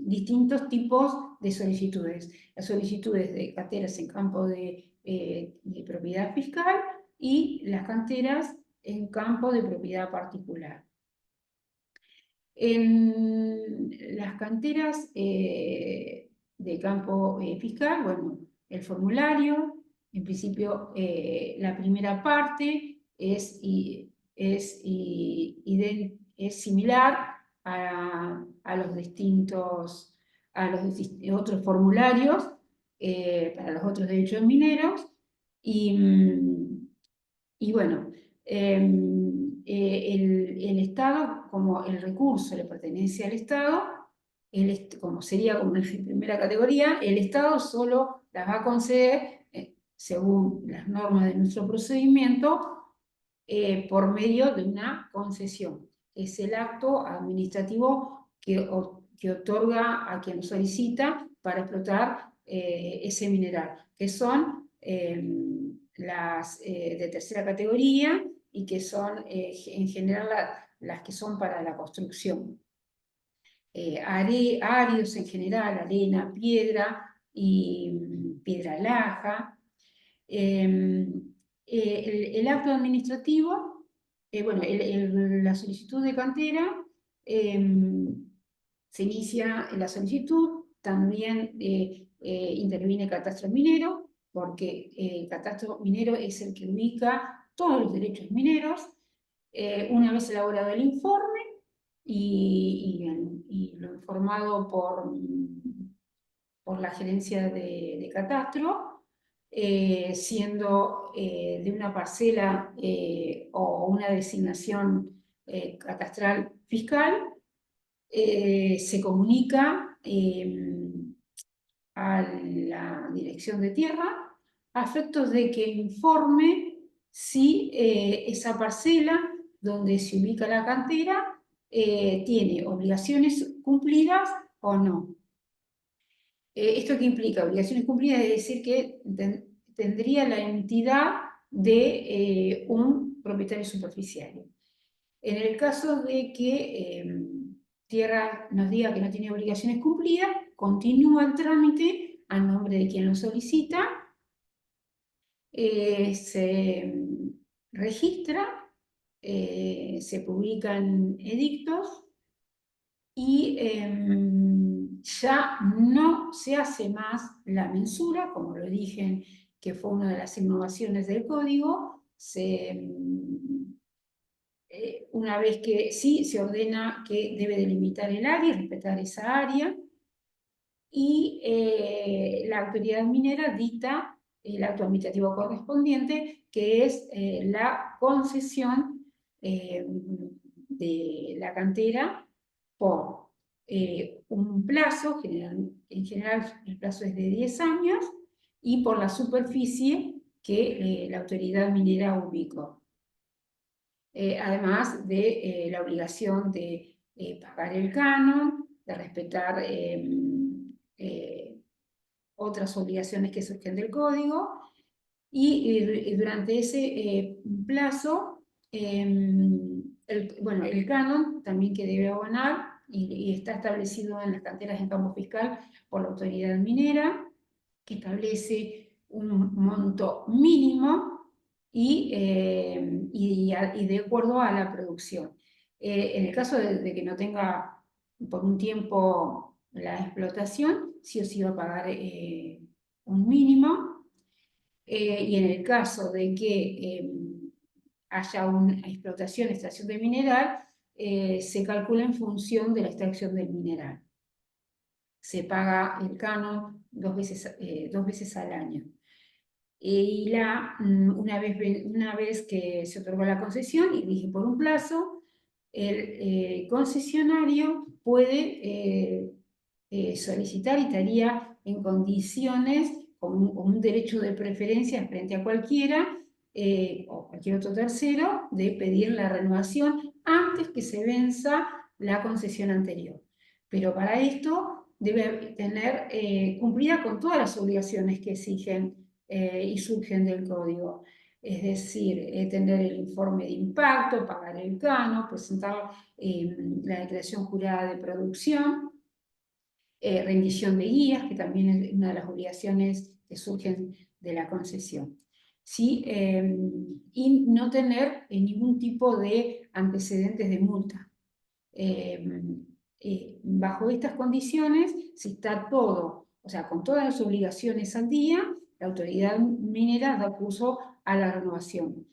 S2: distintos tipos de solicitudes. Las solicitudes de canteras en campo de propiedad fiscal y las canteras en campo de propiedad particular. En las canteras de campo fiscal, bueno, el formulario, en principio la primera parte es similar a los distintos, otros formularios para los otros derechos mineros y bueno, el Estado, como el recurso le pertenece al Estado, como sería como en primera categoría, el Estado solo las va a conceder, según las normas de nuestro procedimiento, por medio de una concesión. Es el acto administrativo que otorga a quien lo solicita para explotar ese mineral, que son las de tercera categoría y que son en general las que son para la construcción. Áridos en general, arena, piedra y piedra laja. El acto administrativo, bueno, la solicitud de cantera se inicia en la solicitud, también interviene el catastro minero, porque el catastro minero es el que ubica todos los derechos mineros. Una vez elaborado el informe y lo informado por la gerencia de catastro, siendo de una parcela o una designación catastral fiscal, se comunica a la Dirección de Tierra a efectos de que informe si esa parcela donde se ubica la cantera tiene obligaciones cumplidas o no. ¿Esto qué implica? Obligaciones cumplidas es decir que tendría la entidad de un propietario superficiario. En el caso de que Tierra nos diga que no tiene obligaciones cumplidas, continúa el trámite a nombre de quien lo solicita, se registra, se publican edictos y ya no se hace más la mensura, como lo dije, que fue una de las innovaciones del código, una vez que sí, se ordena que debe delimitar el área y respetar esa área, y la autoridad minera dicta el acto administrativo correspondiente, que es la concesión de la cantera por un plazo, en general el plazo es de 10 años, y por la superficie que la autoridad minera ubicó. Además de la obligación de pagar el canon, de respetar otras obligaciones que surgen del código, y durante ese plazo, bueno, el canon también que debe abonar, y está establecido en las canteras en campo fiscal por la autoridad minera, que establece un monto mínimo y de acuerdo a la producción. En el caso de que no tenga por un tiempo la explotación, sí o sí va a pagar un mínimo. Y en el caso de que haya una explotación, extracción de mineral, se calcula en función de la extracción del mineral. Se paga el canon dos veces al año. Y una vez que se otorgó la concesión, y dije por un plazo, el concesionario puede solicitar, y estaría en condiciones, como un derecho de preferencia frente a cualquiera, o cualquier otro tercero, de pedir la renovación antes que se venza la concesión anterior. Pero para esto debe tener cumplida con todas las obligaciones que exigen y surgen del código. Es decir, tener el informe de impacto, pagar el canon, presentar la declaración jurada de producción, rendición de guías, que también es una de las obligaciones que surgen de la concesión. ¿Sí? Y no tener ningún tipo de antecedentes de multa. Bajo estas condiciones, si está todo, o sea, con todas las obligaciones al día, la autoridad minera da curso a la renovación.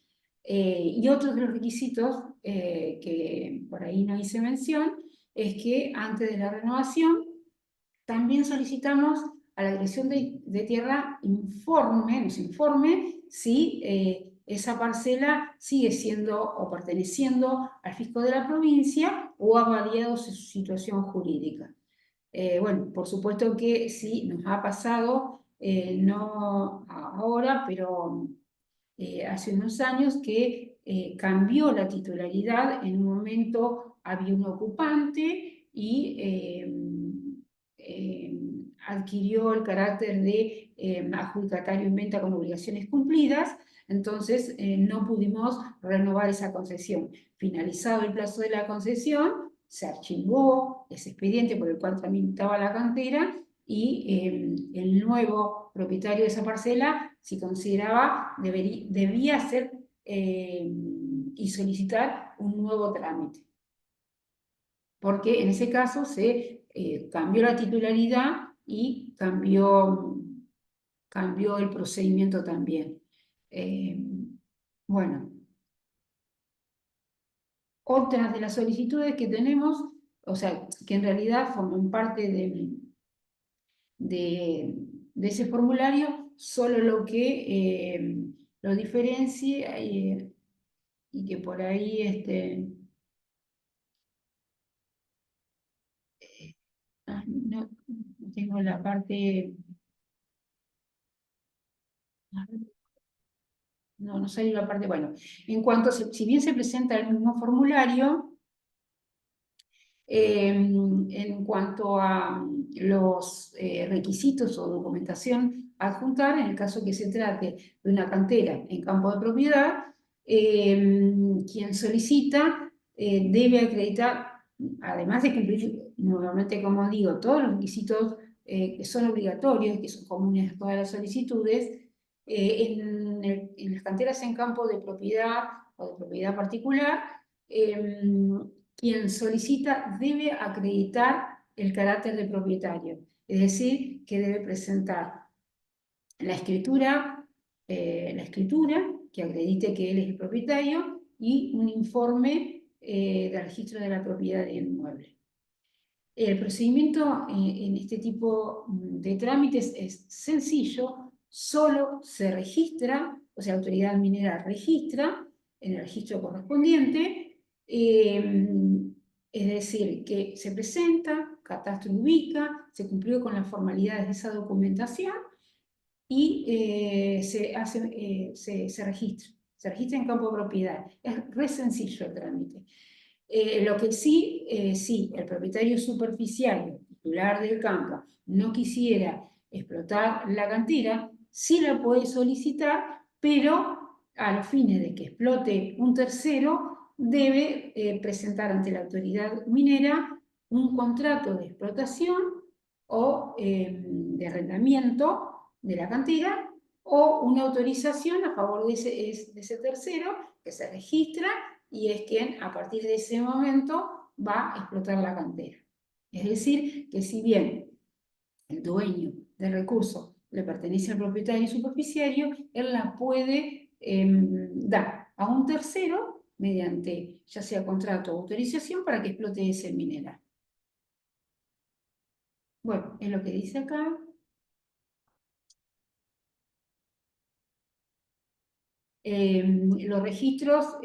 S2: Y otro de los requisitos que por ahí no hice mención es que antes de la renovación también solicitamos a la Dirección de Tierra nos informe si esa parcela sigue siendo o perteneciendo al fisco de la provincia o ha variado su situación jurídica. Bueno, por supuesto que sí, nos ha pasado, no ahora, pero hace unos años que cambió la titularidad. En un momento había un ocupante y adquirió el carácter de adjudicatario en venta con obligaciones cumplidas. Entonces no pudimos renovar esa concesión. Finalizado el plazo de la concesión, se archivó ese expediente por el cual tramitaba la cantera, y el nuevo propietario de esa parcela, si consideraba, debía hacer y solicitar un nuevo trámite. Porque en ese caso se cambió la titularidad y cambió el procedimiento también. Bueno, otras de las solicitudes que tenemos, o sea, que en realidad forman parte de ese formulario, solo lo que lo diferencia, y que por ahí no tengo la parte, no salió la parte, bueno, en cuanto, si bien se presenta el mismo formulario, en cuanto a los requisitos o documentación a adjuntar, en el caso que se trate de una cantera en campo de propiedad, quien solicita debe acreditar, además de cumplir nuevamente, como digo, todos los requisitos que son obligatorios, que son comunes a todas las solicitudes, en las canteras en campo de propiedad o de propiedad particular, quien solicita debe acreditar el carácter de propietario, es decir, que debe presentar la escritura que acredite que él es el propietario, y un informe de registro de la propiedad del inmueble. El procedimiento en este tipo de trámites es sencillo, solo se registra, o sea, la autoridad minera registra en el registro correspondiente, es decir, que se presenta, catastro ubica, se cumplió con las formalidades de esa documentación y se registra en campo de propiedad. Es re sencillo el trámite. Lo que sí, sí, el propietario superficial, titular del campo, no quisiera explotar la cantera, sí la puede solicitar, pero a los fines de que explote un tercero, debe presentar ante la autoridad minera un contrato de explotación o de arrendamiento de la cantera o una autorización a favor de ese tercero que se registra y es quien a partir de ese momento va a explotar la cantera. Es decir, que si bien el dueño del recurso le pertenece al propietario superficiario, él la puede dar a un tercero mediante ya sea contrato o autorización para que explote ese mineral. Bueno, es lo que dice acá. Los registros,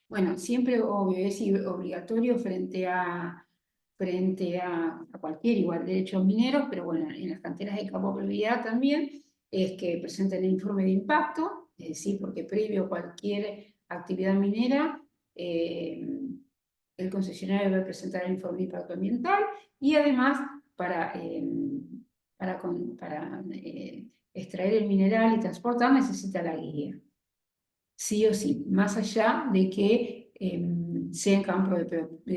S2: bueno, siempre obvio, es obligatorio frente a cualquier igual derecho mineros, pero bueno, en las canteras de capo-propiedad también, es que presenten el informe de impacto, es decir, porque previo a cualquier actividad minera, el concesionario debe presentar el informe de impacto ambiental y además para extraer el mineral y transportar necesita la guía. Sí o sí, más allá de que sea en campo de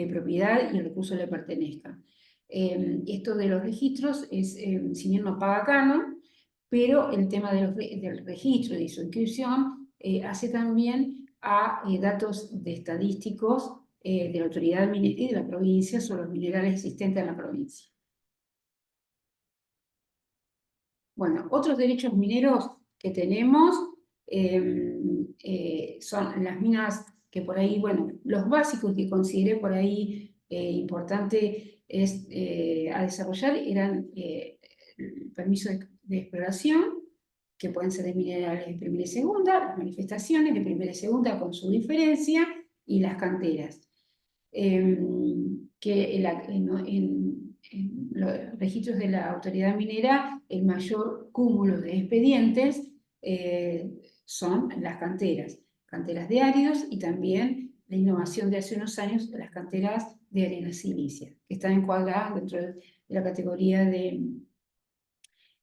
S2: propiedad y el recurso le pertenezca. Esto de los registros es, si bien no paga canon, pero el tema del registro y de su inscripción hace también a datos estadísticos de la autoridad minera y de la provincia sobre los minerales existentes en la provincia. Bueno, otros derechos mineros que tenemos son las minas que por ahí, bueno, los básicos que consideré por ahí importante a desarrollar eran el permiso de exploración, que pueden ser de minerales de primera y segunda, las manifestaciones de primera y segunda con su diferencia, y las canteras. Que en los registros de la autoridad minera, el mayor cúmulo de expedientes son las canteras de áridos y también la innovación de hace unos años de las canteras de arena silicia, que están encuadradas dentro de la categoría de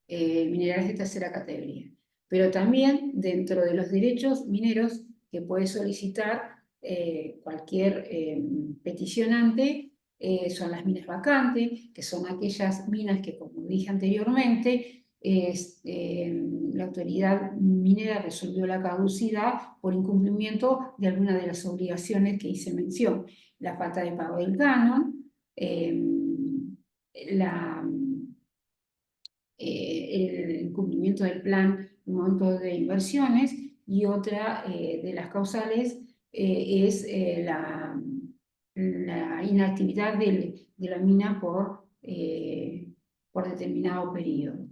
S2: minerales de tercera categoría. Pero también dentro de los derechos mineros que puede solicitar cualquier peticionante, son las minas vacantes, que son aquellas minas que, como dije anteriormente, la autoridad minera resolvió la caducidad por incumplimiento de alguna de las obligaciones que hice mención. La falta de pago del canon, el cumplimiento del plan un monto de inversiones y otra de las causales es la inactividad de la mina por determinado periodo.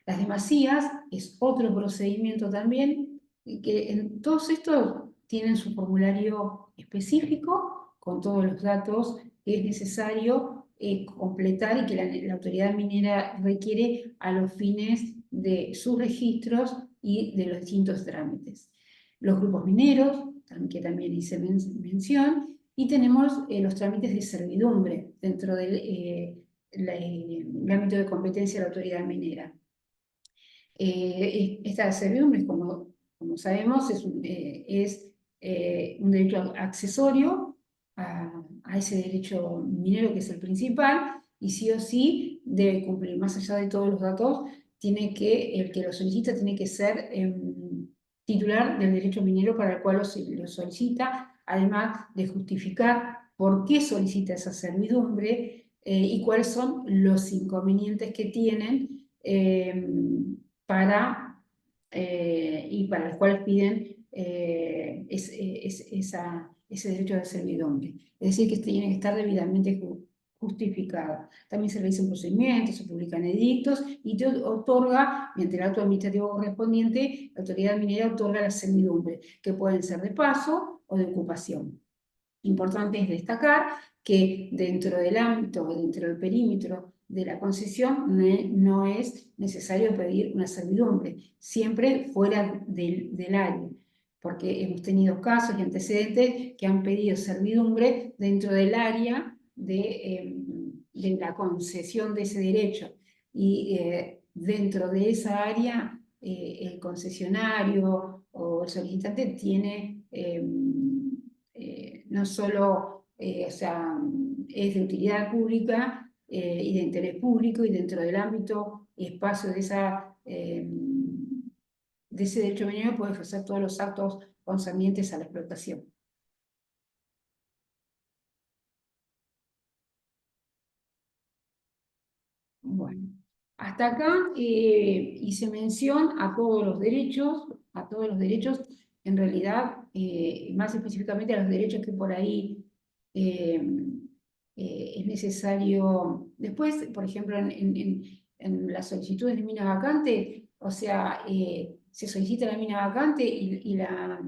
S2: Las demasías es otro procedimiento también, que en todos estos tienen su formulario específico con todos los datos que es necesario completar y que la autoridad minera requiere a los fines de sus registros y de los distintos trámites. Los grupos mineros, que también hice mención, y tenemos los trámites de servidumbre dentro del el ámbito de competencia de la autoridad minera. Esta servidumbre, como sabemos, es un derecho accesorio a ese derecho minero que es el principal, y sí o sí debe cumplir, más allá de todos los datos, el que lo solicita tiene que ser titular del derecho minero para el cual lo solicita, además de justificar por qué solicita esa servidumbre y cuáles son los inconvenientes que tienen y para los cuales piden ese derecho de servidumbre. Es decir, que tiene que estar debidamente justificado. También se realizan procedimientos, se publican edictos y te otorga, mediante el acto administrativo correspondiente, la autoridad minera otorga la servidumbre, que pueden ser de paso o de ocupación. Importante es destacar que dentro del ámbito, dentro del perímetro de la concesión, no es necesario pedir una servidumbre, siempre fuera del área, porque hemos tenido casos y antecedentes que han pedido servidumbre dentro del área de la concesión de ese derecho, y dentro de esa área el concesionario o el solicitante tiene no solo o sea, es de utilidad pública y de interés público, y dentro del ámbito y espacio de ese derecho minero puede ejercer todos los actos concernientes a la explotación. Bueno, hasta acá hice mención a todos los derechos, en realidad, más específicamente a los derechos que por ahí es necesario. Después, por ejemplo, en las solicitudes de mina vacante, o sea, se solicita la mina vacante y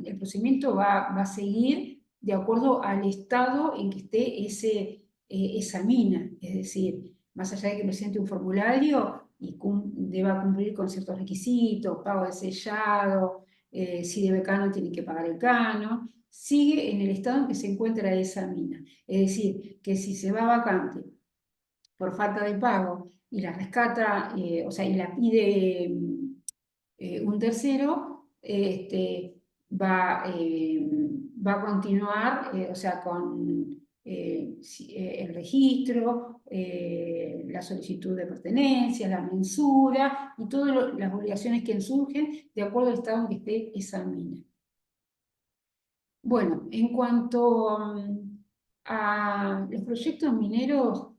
S2: el procedimiento va a seguir de acuerdo al estado en que esté esa mina, es decir, más allá de que presente un formulario y deba cumplir con ciertos requisitos, pago de sellado, si debe canon tiene que pagar el canon, sigue en el estado en que se encuentra esa mina. Es decir, que si se va vacante por falta de pago y la rescata, o sea, y la pide un tercero, va a continuar, o sea, con el registro, la solicitud de pertenencia, la mensura y todas las obligaciones que surgen de acuerdo al estado en que esté esa mina. Bueno, en cuanto a los proyectos mineros,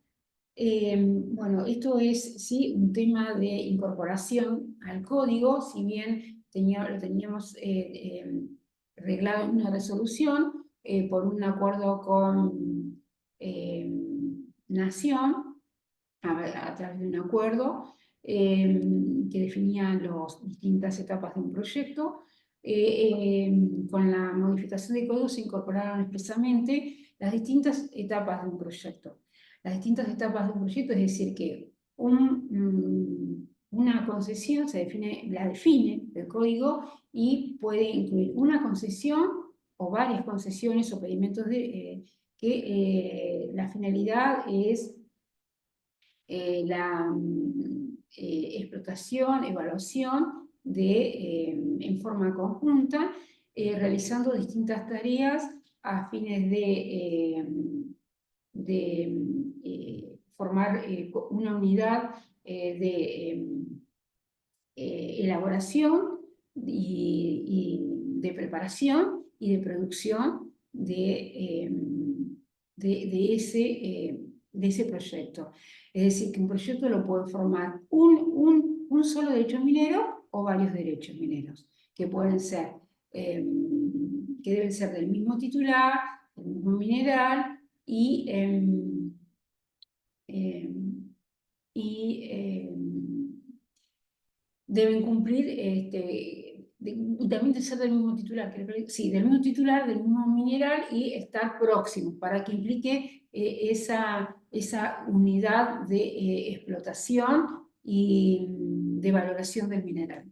S2: bueno, esto es sí un tema de incorporación al código, si bien lo teníamos reglado en una resolución por un acuerdo con Nación, a través de un acuerdo que definía las distintas etapas de un proyecto. Con la modificación de código se incorporaron expresamente las distintas etapas de un proyecto. Las distintas etapas de un proyecto, es decir, que una concesión la define el código y puede incluir una concesión o varias concesiones o pedimentos que la finalidad es la explotación, evaluación en forma conjunta, realizando distintas tareas a fines de formar una unidad de elaboración y de preparación y de producción de ese proyecto. Es decir, que un proyecto lo puede formar un solo derecho minero o varios derechos mineros, que pueden ser, que deben ser del mismo titular, del mismo mineral y deben cumplir, y también de ser del mismo titular, sí, del mismo titular, del mismo mineral y estar próximos para que implique esa unidad de explotación y de valoración del mineral.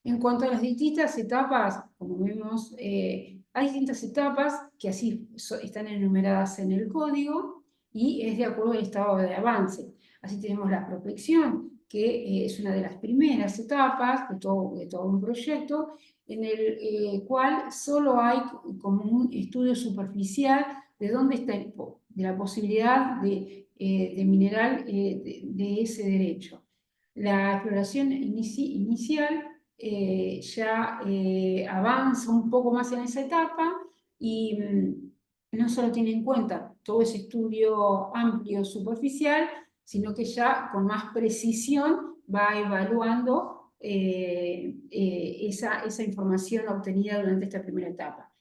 S2: En cuanto a las distintas etapas, como vemos, hay distintas etapas que así están enumeradas en el código y es de acuerdo al estado de avance. Así tenemos la prospección, que es una de las primeras etapas de todo un proyecto, en el cual solo hay como un estudio superficial de dónde está de la posibilidad de mineral de ese derecho. La exploración inicial ya avanza un poco más en esa etapa y no solo tiene en cuenta todo ese estudio amplio superficial, sino que ya con más precisión va evaluando esa información obtenida durante esta primera etapa.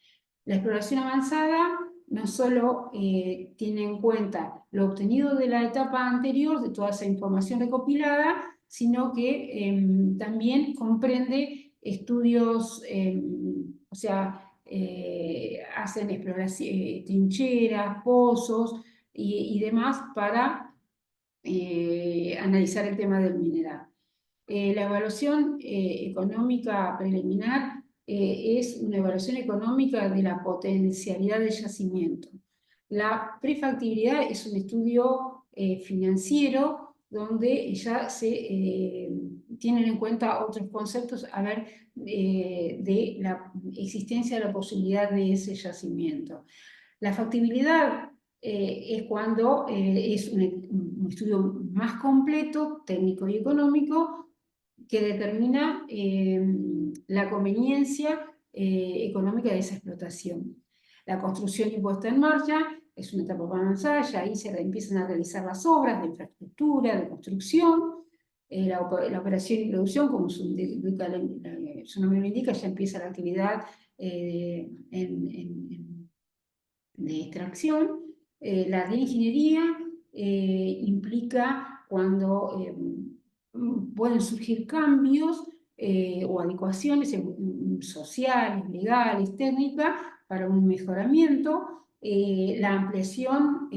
S2: La exploración avanzada no solo tiene en cuenta lo obtenido de la etapa anterior, de toda esa información recopilada, sino que también comprende estudios, o sea, hacen exploración, trincheras, pozos y demás para analizar el tema del mineral. La evaluación económica preliminar es una evaluación económica de la potencialidad del yacimiento. La prefactibilidad es un estudio financiero donde ya se tienen en cuenta otros conceptos a ver de la existencia de la posibilidad de ese yacimiento. La factibilidad es cuando es un estudio más completo, técnico y económico, que determina la conveniencia económica de esa explotación. La construcción y puesta en marcha es una etapa avanzada, ya ahí se empiezan a realizar las obras de infraestructura, de construcción. La operación y producción, como su nombre lo indica, ya empieza la actividad de extracción. La reingeniería implica cuando pueden surgir cambios o adecuaciones sociales, legales, técnicas para un mejoramiento. La ampliación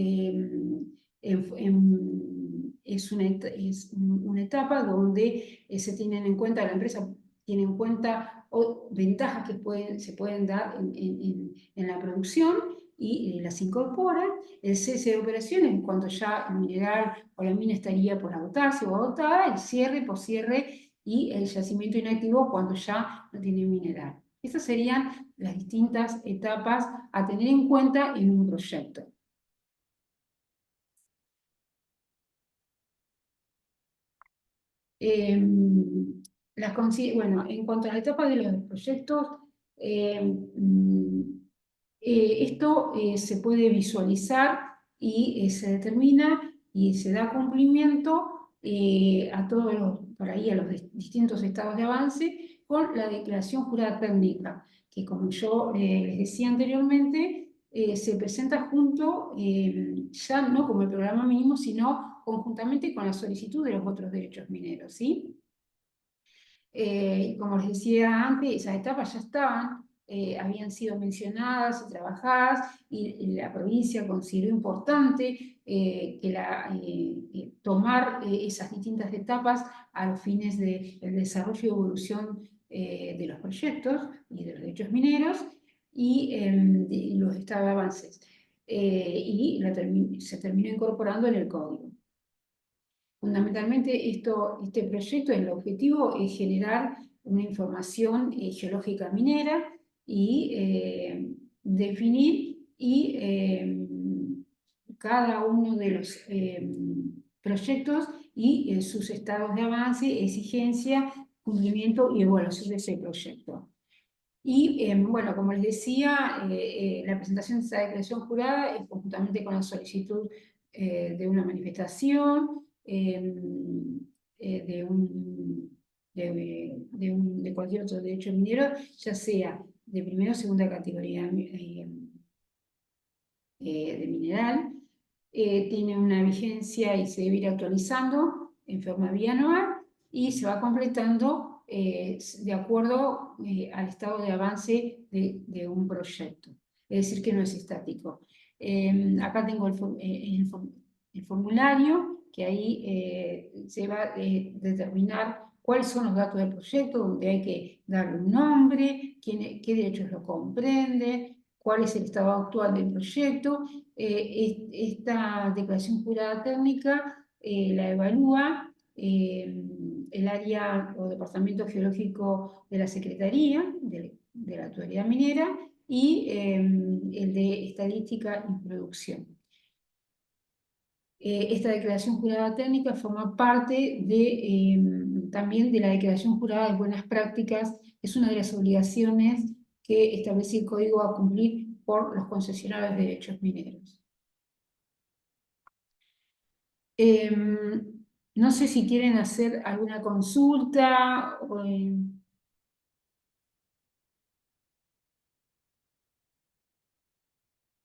S2: es una etapa donde se tienen en cuenta, la empresa tiene en cuenta ventajas que se pueden dar en la producción y las incorporan. El cese de operaciones, cuando ya el mineral o la mina estaría por agotarse o agotada, el cierre, poscierre y el yacimiento inactivo cuando ya no tiene mineral. Estas serían las distintas etapas a tener en cuenta en un proyecto. Bueno, en cuanto a la etapa de los proyectos, esto se puede visualizar y se determina y se da cumplimiento a todos por ahí a los distintos estados de avance con la declaración jurada técnica, que como yo les decía anteriormente, se presenta junto, ya no como el programa mínimo, sino conjuntamente con la solicitud de los otros derechos mineros, ¿sí? Y como les decía antes, esas etapas ya estaban, habían sido mencionadas y trabajadas, y la provincia consideró importante tomar esas distintas etapas a los fines del desarrollo y evolución de los proyectos y de los derechos mineros y de los estados de avances. Y se terminó incorporando en el código. Fundamentalmente este proyecto, el objetivo es generar una información geológica minera y definir cada uno de los proyectos y sus estados de avance, exigencia, cumplimiento y evaluación de ese proyecto. Y bueno, como les decía, la presentación de esta declaración jurada es conjuntamente con la solicitud de una manifestación, de cualquier otro derecho minero, ya sea de primera o segunda categoría de mineral. Tiene una vigencia y se debe ir actualizando en forma bianual y se va completando de acuerdo al estado de avance de un proyecto. Es decir, que no es estático. Acá tengo el formulario, que ahí se va a determinar cuáles son los datos del proyecto, donde hay que darle un nombre, qué derechos lo comprende, cuál es el estado actual del proyecto. Esta declaración jurada técnica la evalúa el área o departamento geológico de la Secretaría de la Autoridad Minera y el de Estadística y Producción. Esta declaración jurada técnica forma parte también de la declaración jurada de buenas prácticas, que es una de las obligaciones que establece el código a cumplir por los concesionarios de derechos mineros. No sé si quieren hacer alguna consulta.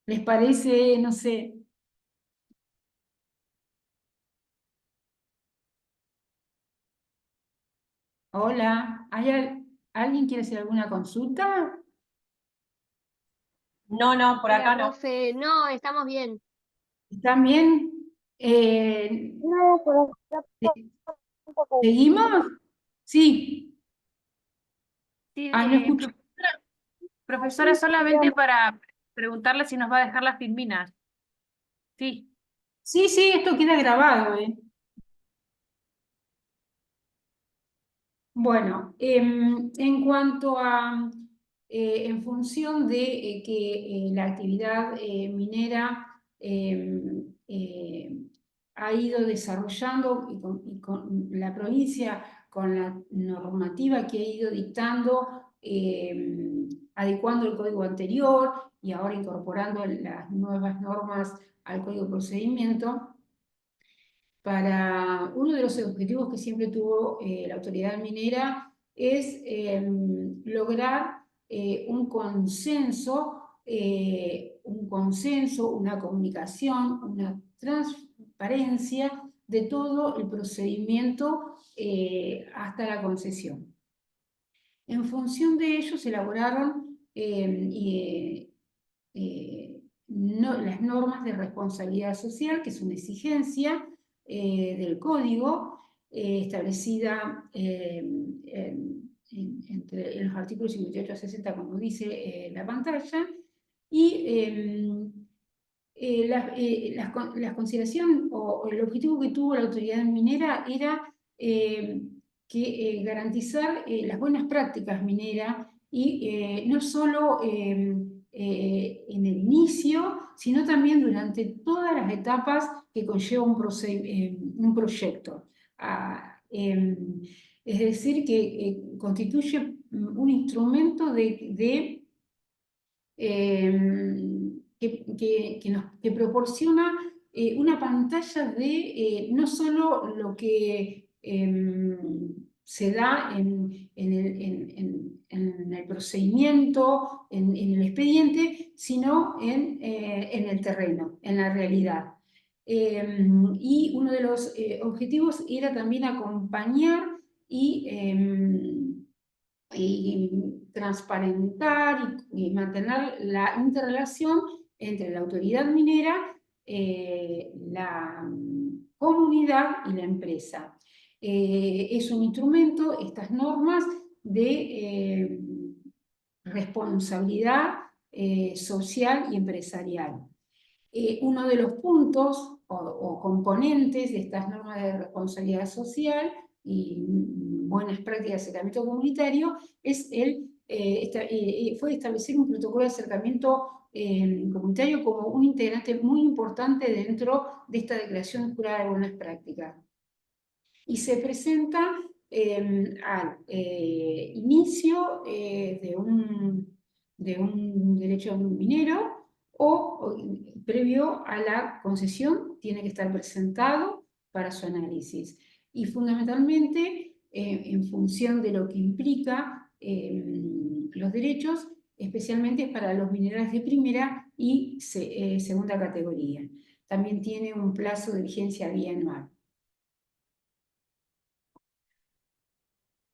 S2: ¿Les parece, no sé? Hola, ¿alguien quiere hacer alguna consulta?
S1: No, no, por
S3: Hola,
S1: acá no.
S3: profe. No, estamos bien.
S2: ¿Están bien? Eh,
S3: No, por acá un poco.
S2: ¿Seguimos? Sí.
S1: Sí,
S2: Ah, no escucho.
S1: profesora, solamente para preguntarle si nos va a dejar las filminas. Sí.
S2: Sí, sí, esto queda grabado, Bueno, en cuanto a, en función de que la actividad minera ha ido desarrollando y con la provincia, con la normativa que ha ido dictando, adecuando el código anterior y ahora incorporando las nuevas normas al código de procedimiento, para uno de los objetivos que siempre tuvo la autoridad minera es lograr un consenso, una comunicación, una transparencia de todo el procedimiento hasta la concesión. En función de ello se elaboraron las normas de responsabilidad social, que es una exigencia del código establecida entre los artículos 58 a 60, como dice la pantalla, y la consideración o el objetivo que tuvo la autoridad minera era garantizar las buenas prácticas mineras y no solo en el inicio, sino también durante todas las etapas que conlleva un proyecto. Ah, es decir, que constituye un instrumento que proporciona una pantalla de no solo lo que se da en el procedimiento, en el expediente, sino en el terreno, en la realidad. Y uno de los objetivos era también acompañar y transparentar y mantener la interrelación entre la autoridad minera, la comunidad y la empresa. Es un instrumento, estas normas, de responsabilidad social y empresarial. Uno de los puntos o componentes de estas normas de responsabilidad social y buenas prácticas de acercamiento comunitario fue establecer un protocolo de acercamiento comunitario como un integrante muy importante dentro de esta declaración jurada de buenas prácticas. Y se presenta al inicio de un derecho minero o previo a la concesión tiene que estar presentado para su análisis. Y fundamentalmente, en función de lo que implica los derechos, especialmente para los minerales de primera y segunda categoría. También tiene un plazo de vigencia bianual.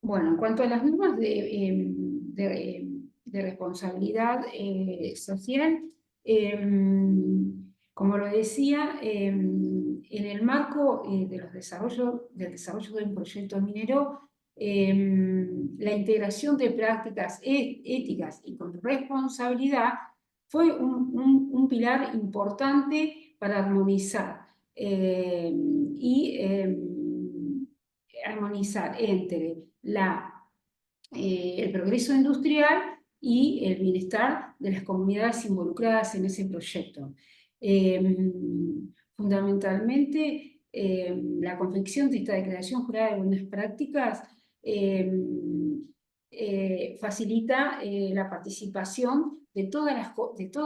S2: Bueno, en cuanto a las normas de responsabilidad social, como lo decía, en el marco del desarrollo de un proyecto minero, la integración de prácticas éticas y con responsabilidad fue un pilar importante para armonizar entre el progreso industrial y el bienestar de las comunidades involucradas en ese proyecto. Fundamentalmente, la confección de esta declaración jurada de buenas prácticas facilita la participación de toda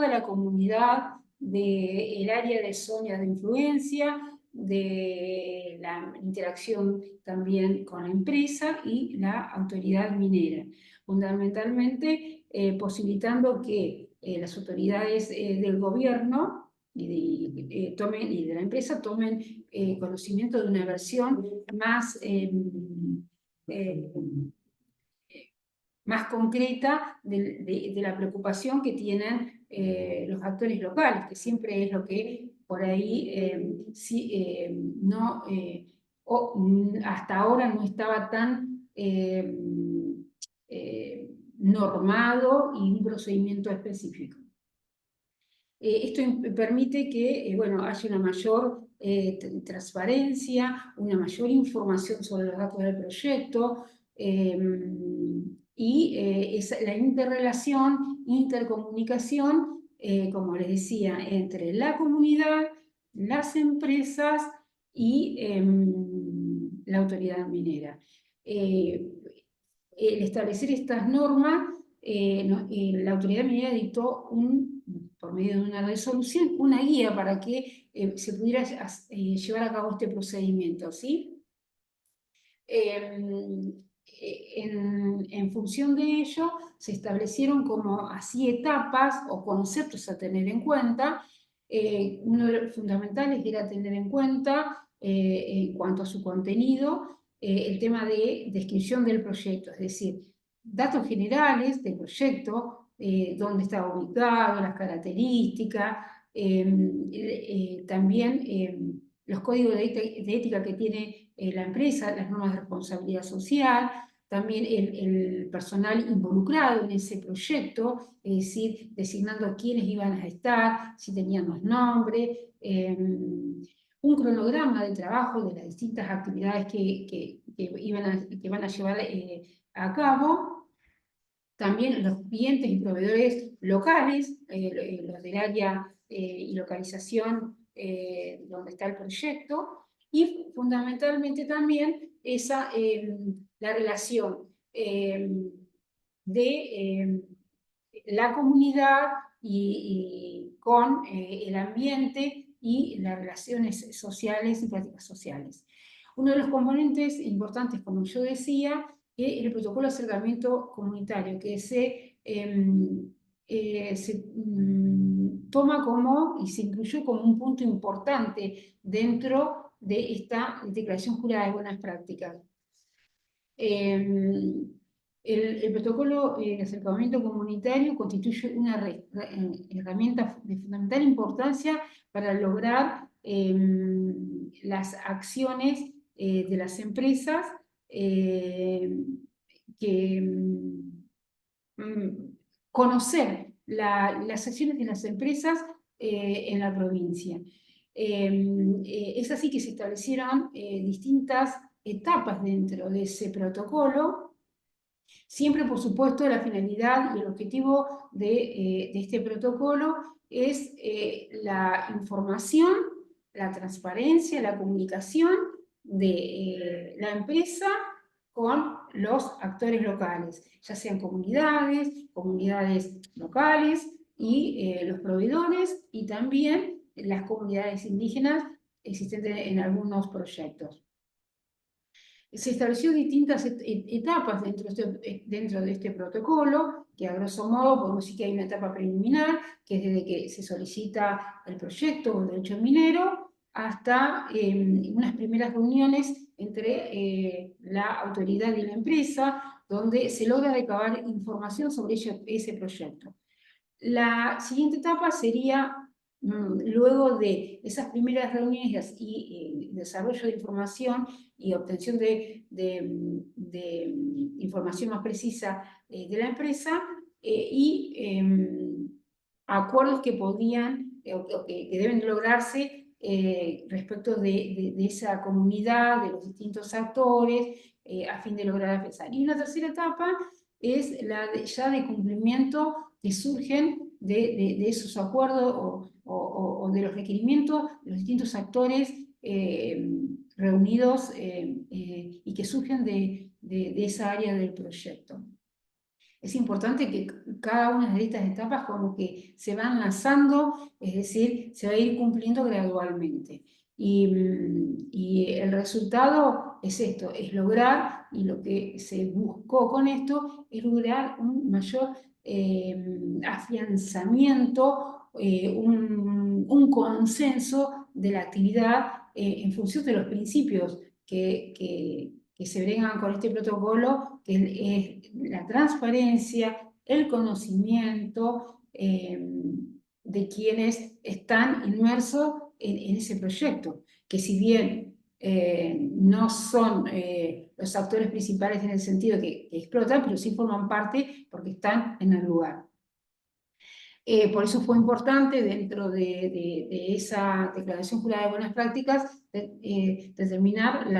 S2: la comunidad del área de zona de influencia, de la interacción también con la empresa y la autoridad minera, fundamentalmente posibilitando que las autoridades del gobierno y de la empresa tomen conocimiento de una versión más, más concreta de la preocupación que tienen los actores locales, que siempre es lo que por ahí no, hasta ahora no estaba tan normado y un procedimiento específico. Esto permite que bueno, haya una mayor transparencia, una mayor información sobre los datos del proyecto y la interrelación, intercomunicación, como les decía, entre la comunidad, las empresas y la autoridad minera. El establecer estas normas, la autoridad minera dictó por medio de una resolución, una guía para que se pudiera llevar a cabo este procedimiento, ¿sí? En función de ello, se establecieron como así etapas o conceptos a tener en cuenta. Uno de los fundamentales era tener en cuenta, en cuanto a su contenido, el tema de descripción del proyecto, es decir, datos generales del proyecto, dónde estaba ubicado, las características, también los códigos de ética que tiene la empresa, las normas de responsabilidad social, también el personal involucrado en ese proyecto, es decir, designando quiénes iban a estar, si tenían los nombres, un cronograma de trabajo de las distintas actividades que van a llevar a cabo. También los clientes y proveedores locales, los del área y localización donde está el proyecto, y fundamentalmente también la relación de la comunidad con el ambiente y las relaciones sociales y prácticas sociales. Uno de los componentes importantes, como yo decía, es el protocolo de acercamiento comunitario, que se toma como y se incluyó como un punto importante dentro de esta declaración jurada de buenas prácticas. El protocolo de acercamiento comunitario constituye una herramienta de fundamental importancia para lograr las acciones de las empresas conocer las acciones de las empresas en la provincia. Es así que se establecieron distintas etapas dentro de ese protocolo, siempre por supuesto la finalidad y el objetivo de este protocolo es la información, la transparencia, la comunicación de la empresa con los actores locales, ya sean comunidades locales y los proveedores y también las comunidades indígenas existentes en algunos proyectos. Se estableció distintas etapas dentro de este protocolo, que a grosso modo podemos decir que hay una etapa preliminar, que es desde que se solicita el proyecto o el derecho minero, hasta unas primeras reuniones entre la autoridad y la empresa, donde se logra recabar información sobre ese proyecto. La siguiente etapa sería, luego de esas primeras reuniones y desarrollo de información y obtención de información más precisa de la empresa y acuerdos que podían o que deben lograrse respecto de esa comunidad, de los distintos actores, a fin de lograr avanzar. Y una tercera etapa es la ya de cumplimiento que surgen de esos acuerdos o de los requerimientos de los distintos actores reunidos y que surgen de esa área del proyecto. Es importante que cada una de estas etapas como que se van lanzando, es decir, se va a ir cumpliendo gradualmente. Y el resultado es esto, es lograr, y lo que se buscó con esto, es lograr un mayor afianzamiento, un consenso de la actividad en función de los principios que se bregan con este protocolo, que es la transparencia, el conocimiento de quienes están inmersos en ese proyecto, que si bien no son los actores principales en el sentido que explotan, pero sí forman parte porque están en el lugar. Por eso fue importante dentro de esa declaración jurada de buenas prácticas determinar el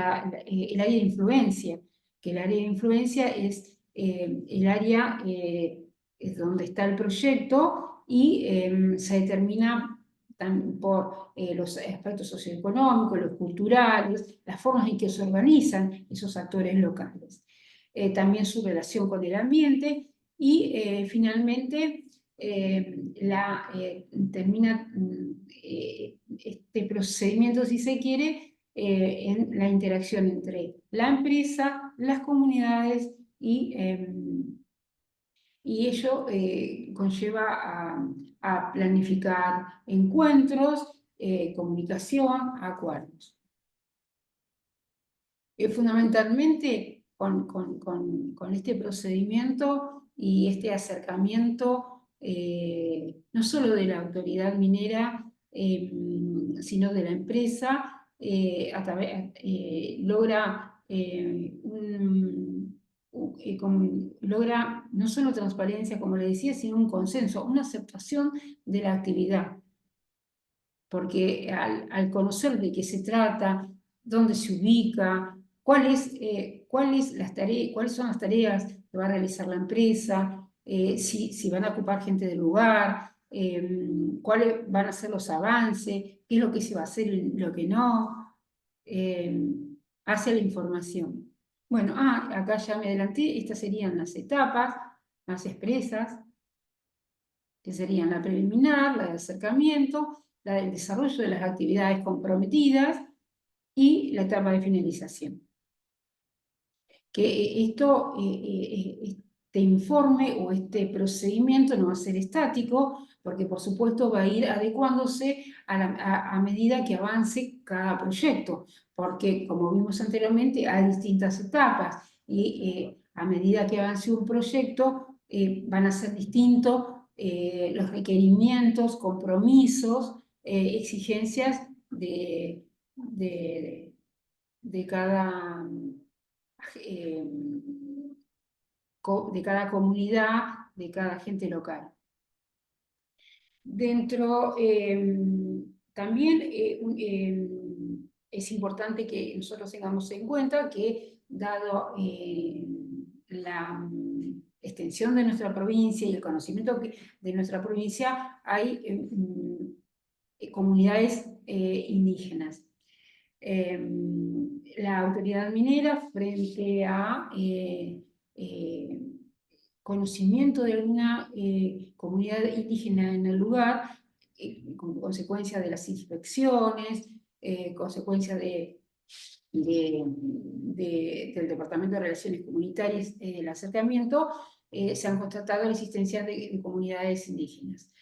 S2: área de influencia, que el área de influencia es el área es donde está el proyecto y se determina por los aspectos socioeconómicos, los culturales, las formas en que se organizan esos actores locales. También su relación con el ambiente y finalmente termina este procedimiento, si se quiere, en la interacción entre la empresa, las comunidades y ello conlleva a planificar encuentros, comunicación, acuerdos. Fundamentalmente con este procedimiento y este acercamiento, no solo de la autoridad minera, sino de la empresa, logra, logra no solo transparencia, como le decía, sino un consenso, una aceptación de la actividad. Porque al conocer de qué se trata, dónde se ubica, cuáles son las tareas que va a realizar la empresa, si van a ocupar gente del lugar, cuáles van a ser los avances, qué es lo que se va a hacer y lo que no, hacia la información. Bueno, acá ya me adelanté, estas serían las etapas más expresas, que serían la preliminar, la de acercamiento, la del desarrollo de las actividades comprometidas y la etapa de finalización. Que este informe o este procedimiento no va a ser estático, porque por supuesto va a ir adecuándose a medida que avance cada proyecto, porque como vimos anteriormente hay distintas etapas y a medida que avance un proyecto van a ser distintos los requerimientos, compromisos, exigencias de cada de cada comunidad, de cada gente local. Dentro, también es importante que nosotros tengamos en cuenta que, dado la extensión de nuestra provincia y el conocimiento de nuestra provincia, hay comunidades indígenas. La autoridad minera, frente a conocimiento de alguna comunidad indígena en el lugar, como consecuencia de las inspecciones, consecuencia del Departamento de Relaciones Comunitarias, el acercamiento, se han constatado la existencia de comunidades indígenas.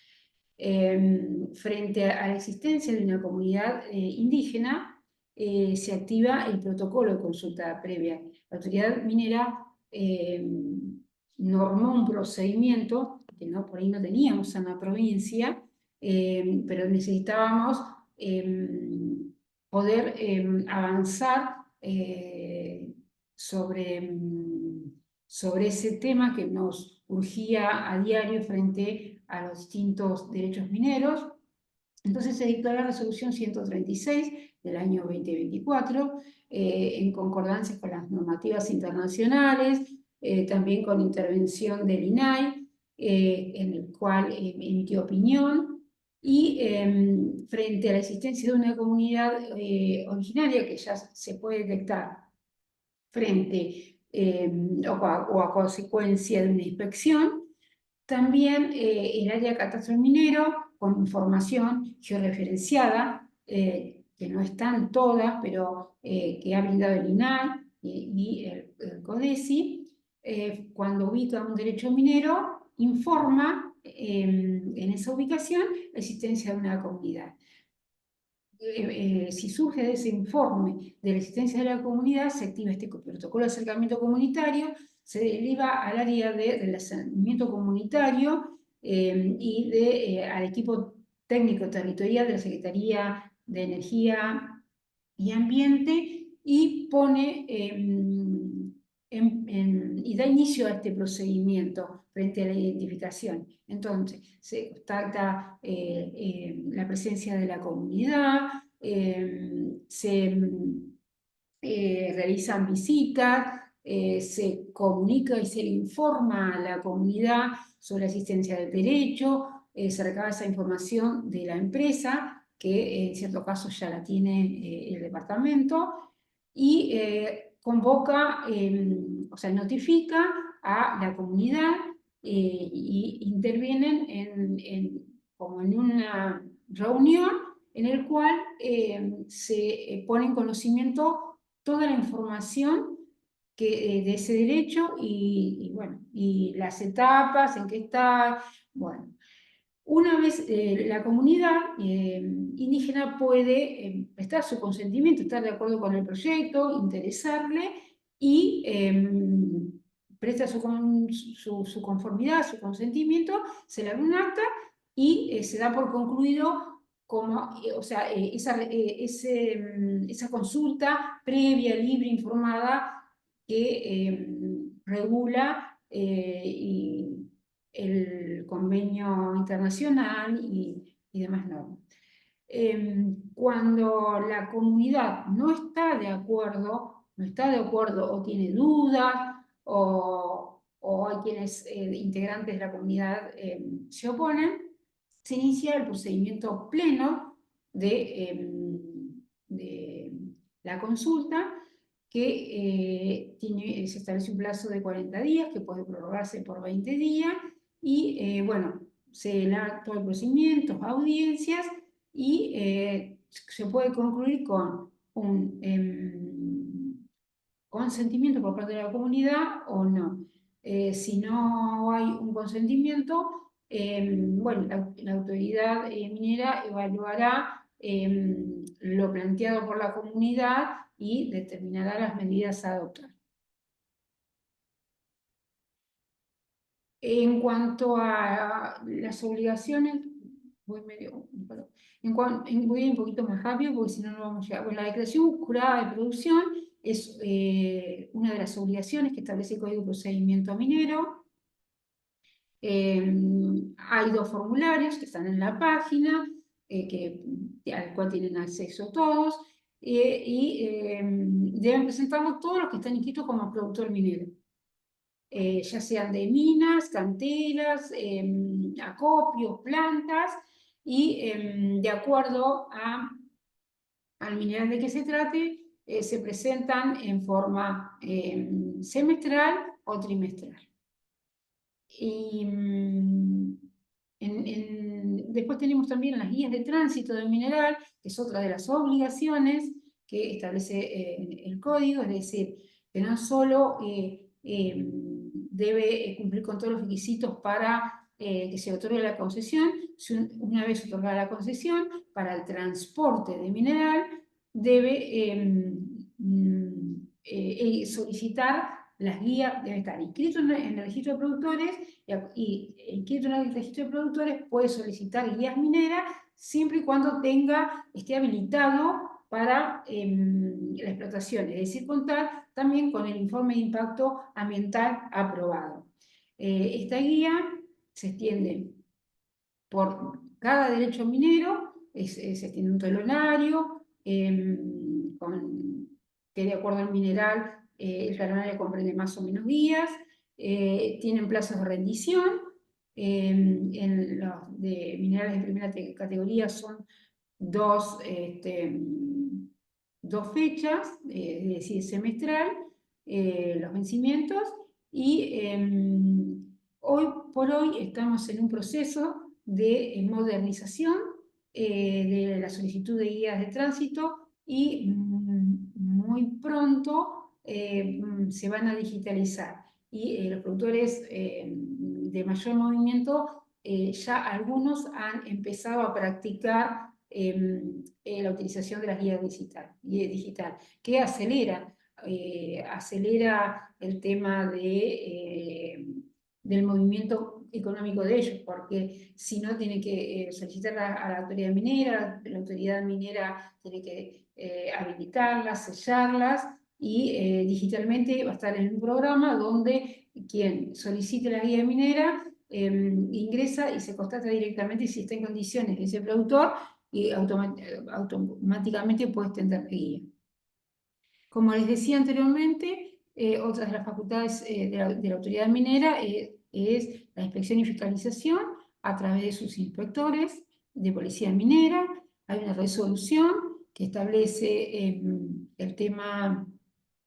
S2: Frente a la existencia de una comunidad indígena, se activa el protocolo de consulta previa. La autoridad minera normó un procedimiento que por ahí no teníamos en la provincia, pero necesitábamos poder avanzar sobre ese tema que nos urgía a diario frente a los distintos derechos mineros. Entonces se dictó la resolución 136 del año 2024, en concordancia con las normativas internacionales, también con intervención del INAI, en el cual emitió opinión, y frente a la existencia de una comunidad originaria que ya se puede detectar frente o a consecuencia de una inspección, también el área de catastro minero, con información georreferenciada, que no están todas, pero que ha brindado el INAI y el CODESI, cuando ubica un derecho minero, informa en esa ubicación la existencia de una comunidad. Si surge de ese informe de la existencia de la comunidad, se activa este protocolo de acercamiento comunitario, se deriva al área de relacionamiento comunitario y al equipo técnico territorial de la Secretaría de Energía y Ambiente y pone y da inicio a este procedimiento frente a la identificación. Entonces, se constata la presencia de la comunidad, se realizan visitas, se comunica y se le informa a la comunidad sobre la existencia del derecho, se recaba esa información de la empresa, que en cierto caso ya la tiene el departamento, y convoca, o sea, notifica a la comunidad y intervienen como en una reunión en el cual se pone en conocimiento toda la información de ese derecho bueno, y las etapas en que está, bueno. Una vez la comunidad indígena puede prestar su consentimiento, estar de acuerdo con el proyecto, interesarle y presta su conformidad, su consentimiento, se le da un acta y se da por concluido como, o sea, esa consulta previa, libre, informada que regula el convenio internacional y demás normas. Cuando la comunidad no está de acuerdo o tiene dudas o hay quienes integrantes de la comunidad se oponen, se inicia el procedimiento pleno de la consulta que se establece un plazo de 40 días que puede prorrogarse por 20 días y bueno, se da todo el procedimiento, audiencias y se puede concluir con un consentimiento por parte de la comunidad o no. Si no hay un consentimiento, bueno, la autoridad minera evaluará lo planteado por la comunidad y determinará las medidas a adoptar. En cuanto a las obligaciones, voy medio, perdón. Voy un poquito más rápido porque si no, no vamos a llegar. Bueno, la declaración jurada de producción es una de las obligaciones que establece el Código de Procedimiento Minero. Hay 2 formularios que están en la página, al cual tienen acceso todos, y deben presentarlo todos los que están inscritos como productor minero. Ya sean de minas, canteras, acopios, plantas, y de acuerdo al mineral de que se trate, se presentan en forma semestral o trimestral. Y después tenemos también las guías de tránsito del mineral, que es otra de las obligaciones que establece el código, es decir, que no solo debe cumplir con todos los requisitos para que se otorgue la concesión, una vez otorgada la concesión, para el transporte de mineral, debe solicitar las guías, debe estar inscrito en el registro de productores y inscrito en el registro de productores puede solicitar guías mineras siempre y cuando esté habilitado para la explotación, es decir, contar también con el informe de impacto ambiental aprobado. Esta guía se extiende por cada derecho minero, se extiende un telonario, que de acuerdo al mineral, el telonario comprende más o menos días, tienen plazos de rendición, en los de minerales de primera categoría son 2 fechas, es decir, semestral, los vencimientos, y hoy por hoy estamos en un proceso de modernización de la solicitud de guías de tránsito y muy pronto se van a digitalizar. Y los productores de mayor movimiento, ya algunos han empezado a practicar la utilización de las guías digital, que acelera el tema del movimiento económico de ellos, porque si no tiene que solicitar a la autoridad minera, la autoridad minera tiene que habilitarlas, sellarlas, y digitalmente va a estar en un programa donde quien solicite la guía minera ingresa y se constata directamente si está en condiciones ese productor y automáticamente puede extender la guía. Como les decía anteriormente, otra de las facultades de la autoridad minera es la inspección y fiscalización a través de sus inspectores de policía minera. Hay una resolución que establece el tema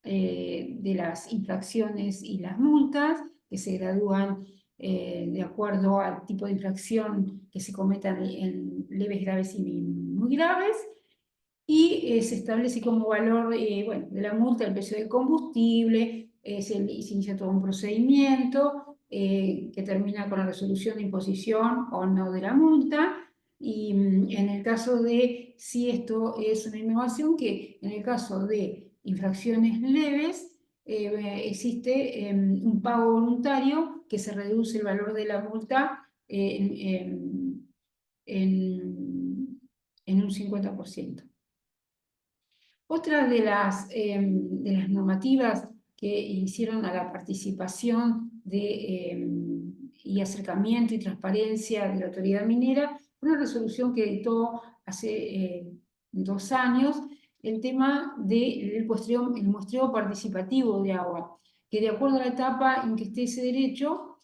S2: de las infracciones y las multas, que se gradúan de acuerdo al tipo de infracción que se cometan en leves, graves y muy graves. Y se establece como valor bueno, de la multa el precio del combustible, se inicia todo un procedimiento que termina con la resolución de imposición o no de la multa. Y en el caso de si esto es una innovación, que en el caso de infracciones leves existe un pago voluntario que se reduce el valor de la multa en un 50%. Otra de las normativas que hicieron a la participación y acercamiento y transparencia de la autoridad minera fue una resolución que dictó hace 2 años el tema del muestreo participativo de agua, que de acuerdo a la etapa en que esté ese derecho,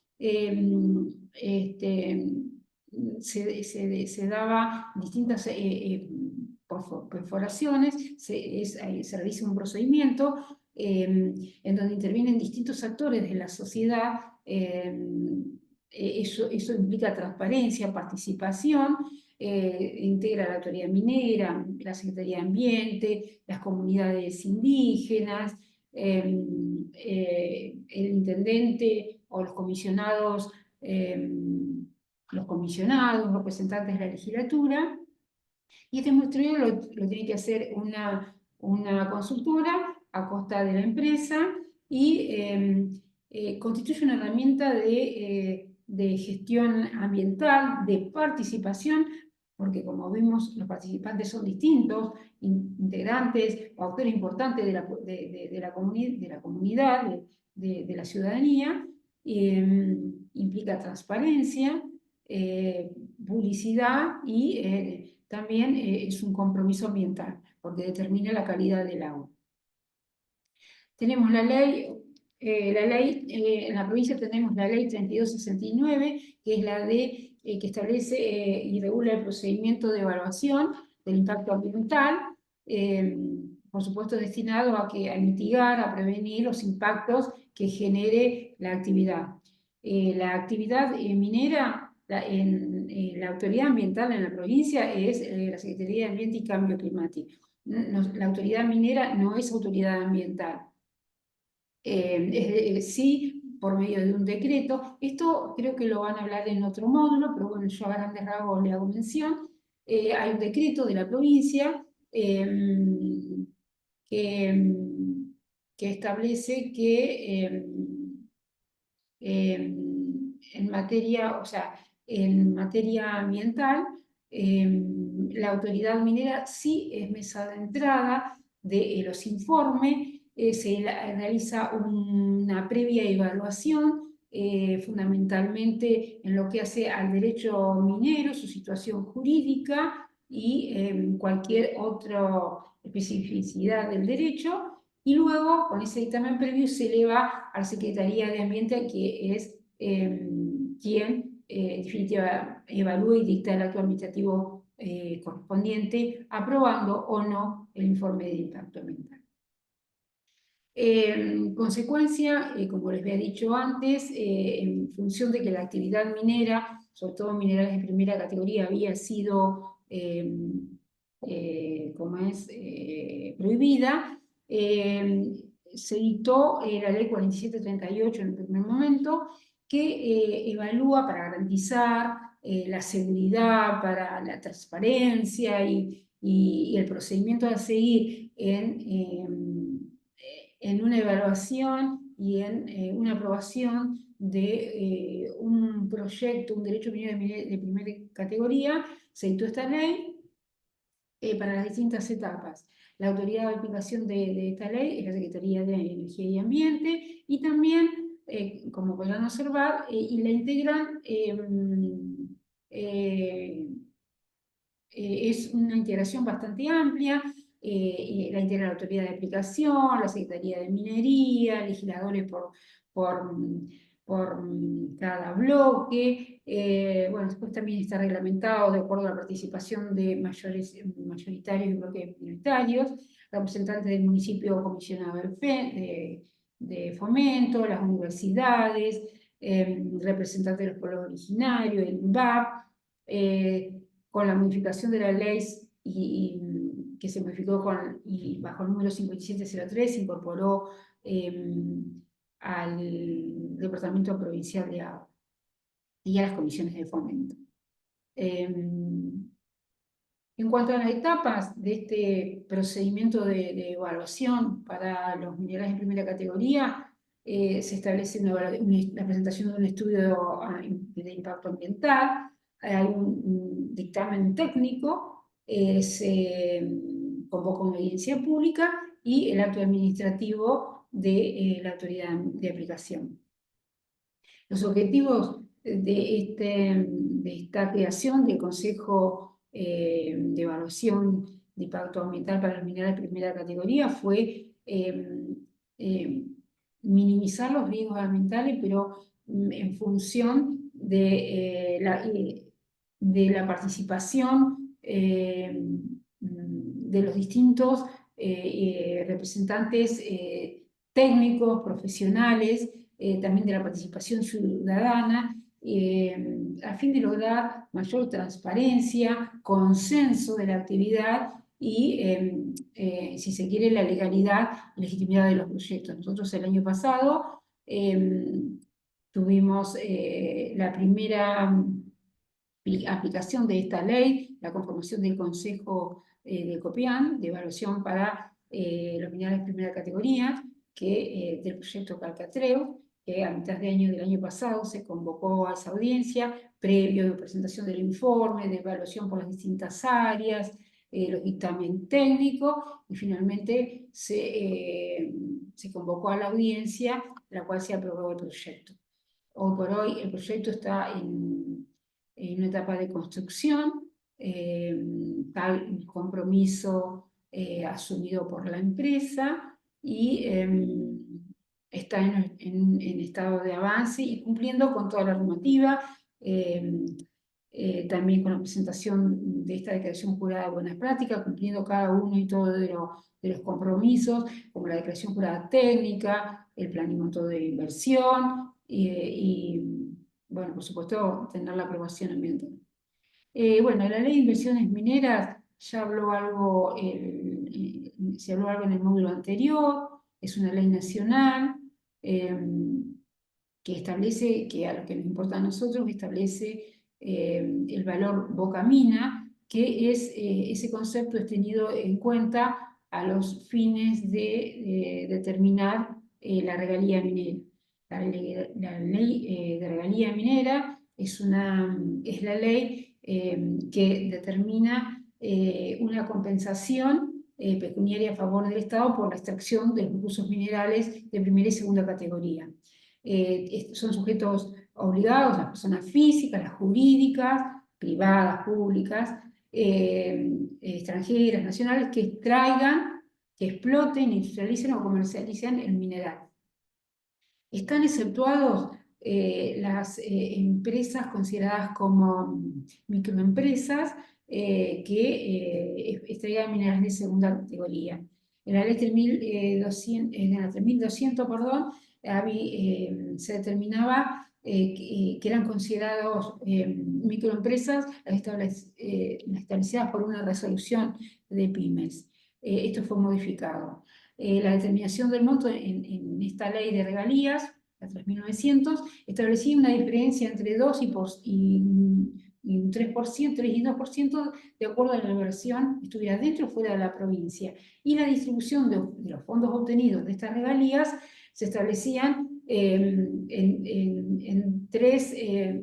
S2: se daba distintas perforaciones, se realiza un procedimiento en donde intervienen distintos actores de la sociedad. Eso implica transparencia, participación, integra la autoridad minera, la Secretaría de Ambiente, las comunidades indígenas, el intendente o los comisionados, representantes de la legislatura. Y este muestreo lo tiene que hacer una consultora a costa de la empresa y constituye una herramienta de gestión ambiental, de participación, porque como vimos los participantes son distintos, integrantes o actores importantes de la comunidad, de la ciudadanía, implica transparencia, publicidad y también es un compromiso ambiental, porque determina la calidad del agua. Tenemos la ley, en la provincia tenemos la ley 3269, que es la que establece y regula el procedimiento de evaluación del impacto ambiental, por supuesto destinado a mitigar, a prevenir los impactos que genere la actividad. La actividad minera, la autoridad ambiental en la provincia es la Secretaría de Ambiente y Cambio Climático. La autoridad minera no es autoridad ambiental. Sí, por medio de un decreto. Esto creo que lo van a hablar en otro módulo, pero bueno, yo a grandes rasgos le hago mención. Hay un decreto de la provincia que establece que en materia, o sea, en materia ambiental, la autoridad minera sí es mesa de entrada de los informes, se realiza una previa evaluación, fundamentalmente en lo que hace al derecho minero, su situación jurídica y cualquier otra especificidad del derecho. Y luego, con ese dictamen previo, se eleva a la Secretaría de Ambiente, que es quien, en definitiva, evalúa y dicta el acto administrativo correspondiente, aprobando o no el informe de impacto ambiental. En consecuencia, como les había dicho antes, en función de que la actividad minera, sobre todo minerales de primera categoría, había sido prohibida, se dictó la ley 4738 en el primer momento, que evalúa para garantizar la seguridad, para la transparencia y el procedimiento a seguir en una evaluación y en una aprobación de un proyecto, un derecho minero de primera categoría. Se dictó esta ley para las distintas etapas. La autoridad de aplicación de esta ley es la Secretaría de Energía y Ambiente, y también, como podrán observar, y la integran, es una integración bastante amplia. La integra la autoridad de aplicación, la Secretaría de Minería, legisladores por cada bloque. Bueno, después también está reglamentado de acuerdo a la participación de mayoritarios y bloques minoritarios, representantes del municipio comisionado de fomento, las universidades, representantes de los pueblos originarios, el INVAP, con la modificación de la ley que se modificó y bajo el número 5703 se incorporó al Departamento Provincial de Agua y a las comisiones de fomento. En cuanto a las etapas de este procedimiento de evaluación para los minerales de primera categoría, se establece la presentación de un estudio de impacto ambiental, hay un dictamen técnico, se convoca una audiencia pública y el acto administrativo de la autoridad de aplicación. Los objetivos de esta creación del Consejo de Evaluación de Impacto Ambiental para los minerales de primera categoría fue minimizar los riesgos ambientales, pero en función de la participación de los distintos representantes técnicos, profesionales, también de la participación ciudadana, a fin de lograr mayor transparencia, consenso de la actividad y, si se quiere, la legalidad y legitimidad de los proyectos. Nosotros el año pasado tuvimos la primera aplicación de esta ley, la conformación del Consejo de COPIAN, de evaluación para los minerales de primera categoría, del proyecto Calcatreu, que a mitad de año del año pasado se convocó a esa audiencia, previo de presentación del informe, de evaluación por las distintas áreas, los dictamen técnico, y finalmente se convocó a la audiencia, la cual se aprobó el proyecto. Hoy por hoy el proyecto está en una etapa de construcción, tal compromiso asumido por la empresa, y está en estado de avance y cumpliendo con toda la normativa, también con la presentación de esta declaración jurada de buenas prácticas, cumpliendo cada uno y todo de los compromisos, como la declaración jurada técnica, el planeamiento de inversión y bueno, por supuesto, tener la aprobación ambiental. Bueno, la ley de inversiones mineras ya habló algo, se habló algo en el módulo anterior, es una ley nacional que establece, que a lo que nos importa a nosotros, establece el valor boca mina, que es ese concepto es tenido en cuenta a los fines de determinar la regalía minera. La ley de regalía minera es la ley que determina una compensación pecuniaria a favor del Estado por la extracción de los recursos minerales de primera y segunda categoría. Son sujetos obligados las personas físicas, las jurídicas, privadas, públicas, extranjeras, nacionales, que extraigan, que exploten, industrialicen o comercialicen el mineral. Están exceptuados las empresas consideradas como microempresas que extraigan minerales de segunda categoría. En la ley 3200, perdón, se determinaba que eran considerados microempresas establecidas por una resolución de pymes. Esto fue modificado. La determinación del monto en esta ley de regalías, la 3.900, establecía una diferencia entre 2 y un 3%, 3 y 2%, de acuerdo a la inversión, estuviera dentro o fuera de la provincia. Y la distribución de los fondos obtenidos de estas regalías se establecían en 3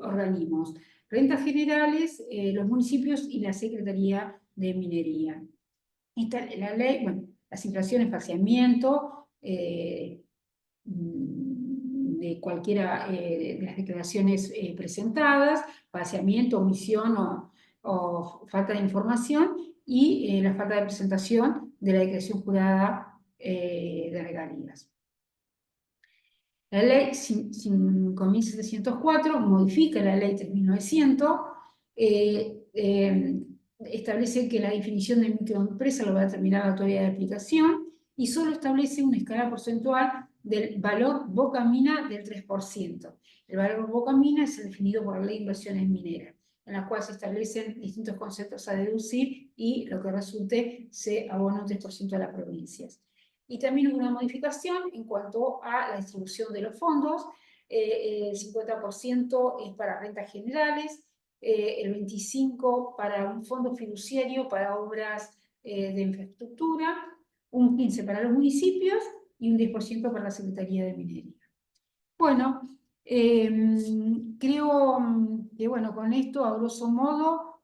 S2: organismos: rentas generales, los municipios y la Secretaría de Minería. La ley, bueno, las infracciones, falseamiento, de cualquiera de las declaraciones presentadas, falseamiento, omisión o falta de información, y la falta de presentación de la declaración jurada de regalías. La ley 5.704 modifica la ley 3.900, establece que la definición de microempresa lo va a determinar la autoridad de aplicación y solo establece una escala porcentual del valor boca-mina del 3%. El valor boca-mina es el definido por la ley de inversiones mineras, en la cual se establecen distintos conceptos a deducir y lo que resulte se abona un 3% a las provincias. Y también hubo una modificación en cuanto a la distribución de los fondos. El 50% es para rentas generales, el 25% para un fondo fiduciario para obras de infraestructura, un 15% para los municipios y un 10% para la Secretaría de Minería. Bueno, creo que bueno, con esto, a grosso modo,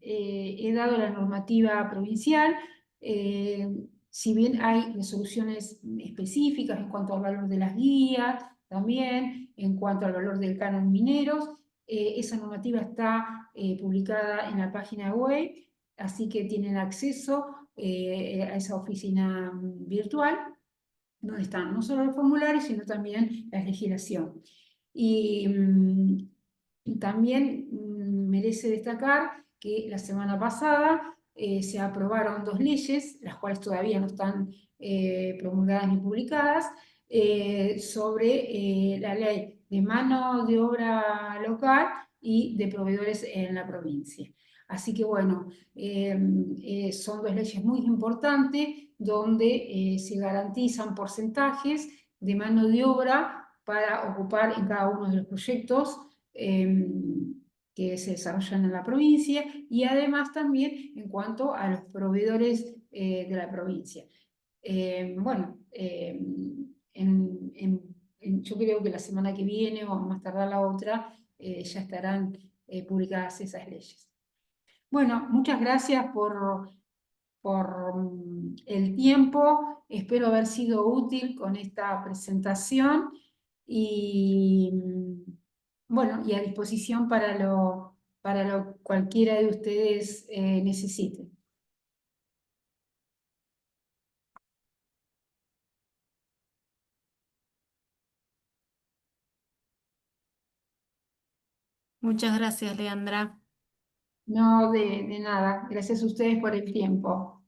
S2: he dado la normativa provincial. Si bien hay resoluciones específicas en cuanto al valor de las guías, también en cuanto al valor del canon mineros, esa normativa está publicada en la página web, así que tienen acceso a esa oficina virtual, donde están no solo los formularios, sino también la legislación. Y también merece destacar que la semana pasada se aprobaron 2 leyes, las cuales todavía no están promulgadas ni publicadas, sobre la ley de mano de obra local y de proveedores en la provincia. Así que bueno, son 2 leyes muy importantes donde se garantizan porcentajes de mano de obra para ocupar en cada uno de los proyectos que se desarrollan en la provincia, y además también en cuanto a los proveedores de la provincia. Bueno, yo creo que la semana que viene o más tardar la otra ya estarán publicadas esas leyes. Bueno, muchas gracias por el tiempo. Espero haber sido útil con esta presentación y bueno, y a disposición para lo cualquiera de ustedes necesite.
S1: Muchas gracias, Leandra.
S2: No, de nada. Gracias a ustedes por el tiempo.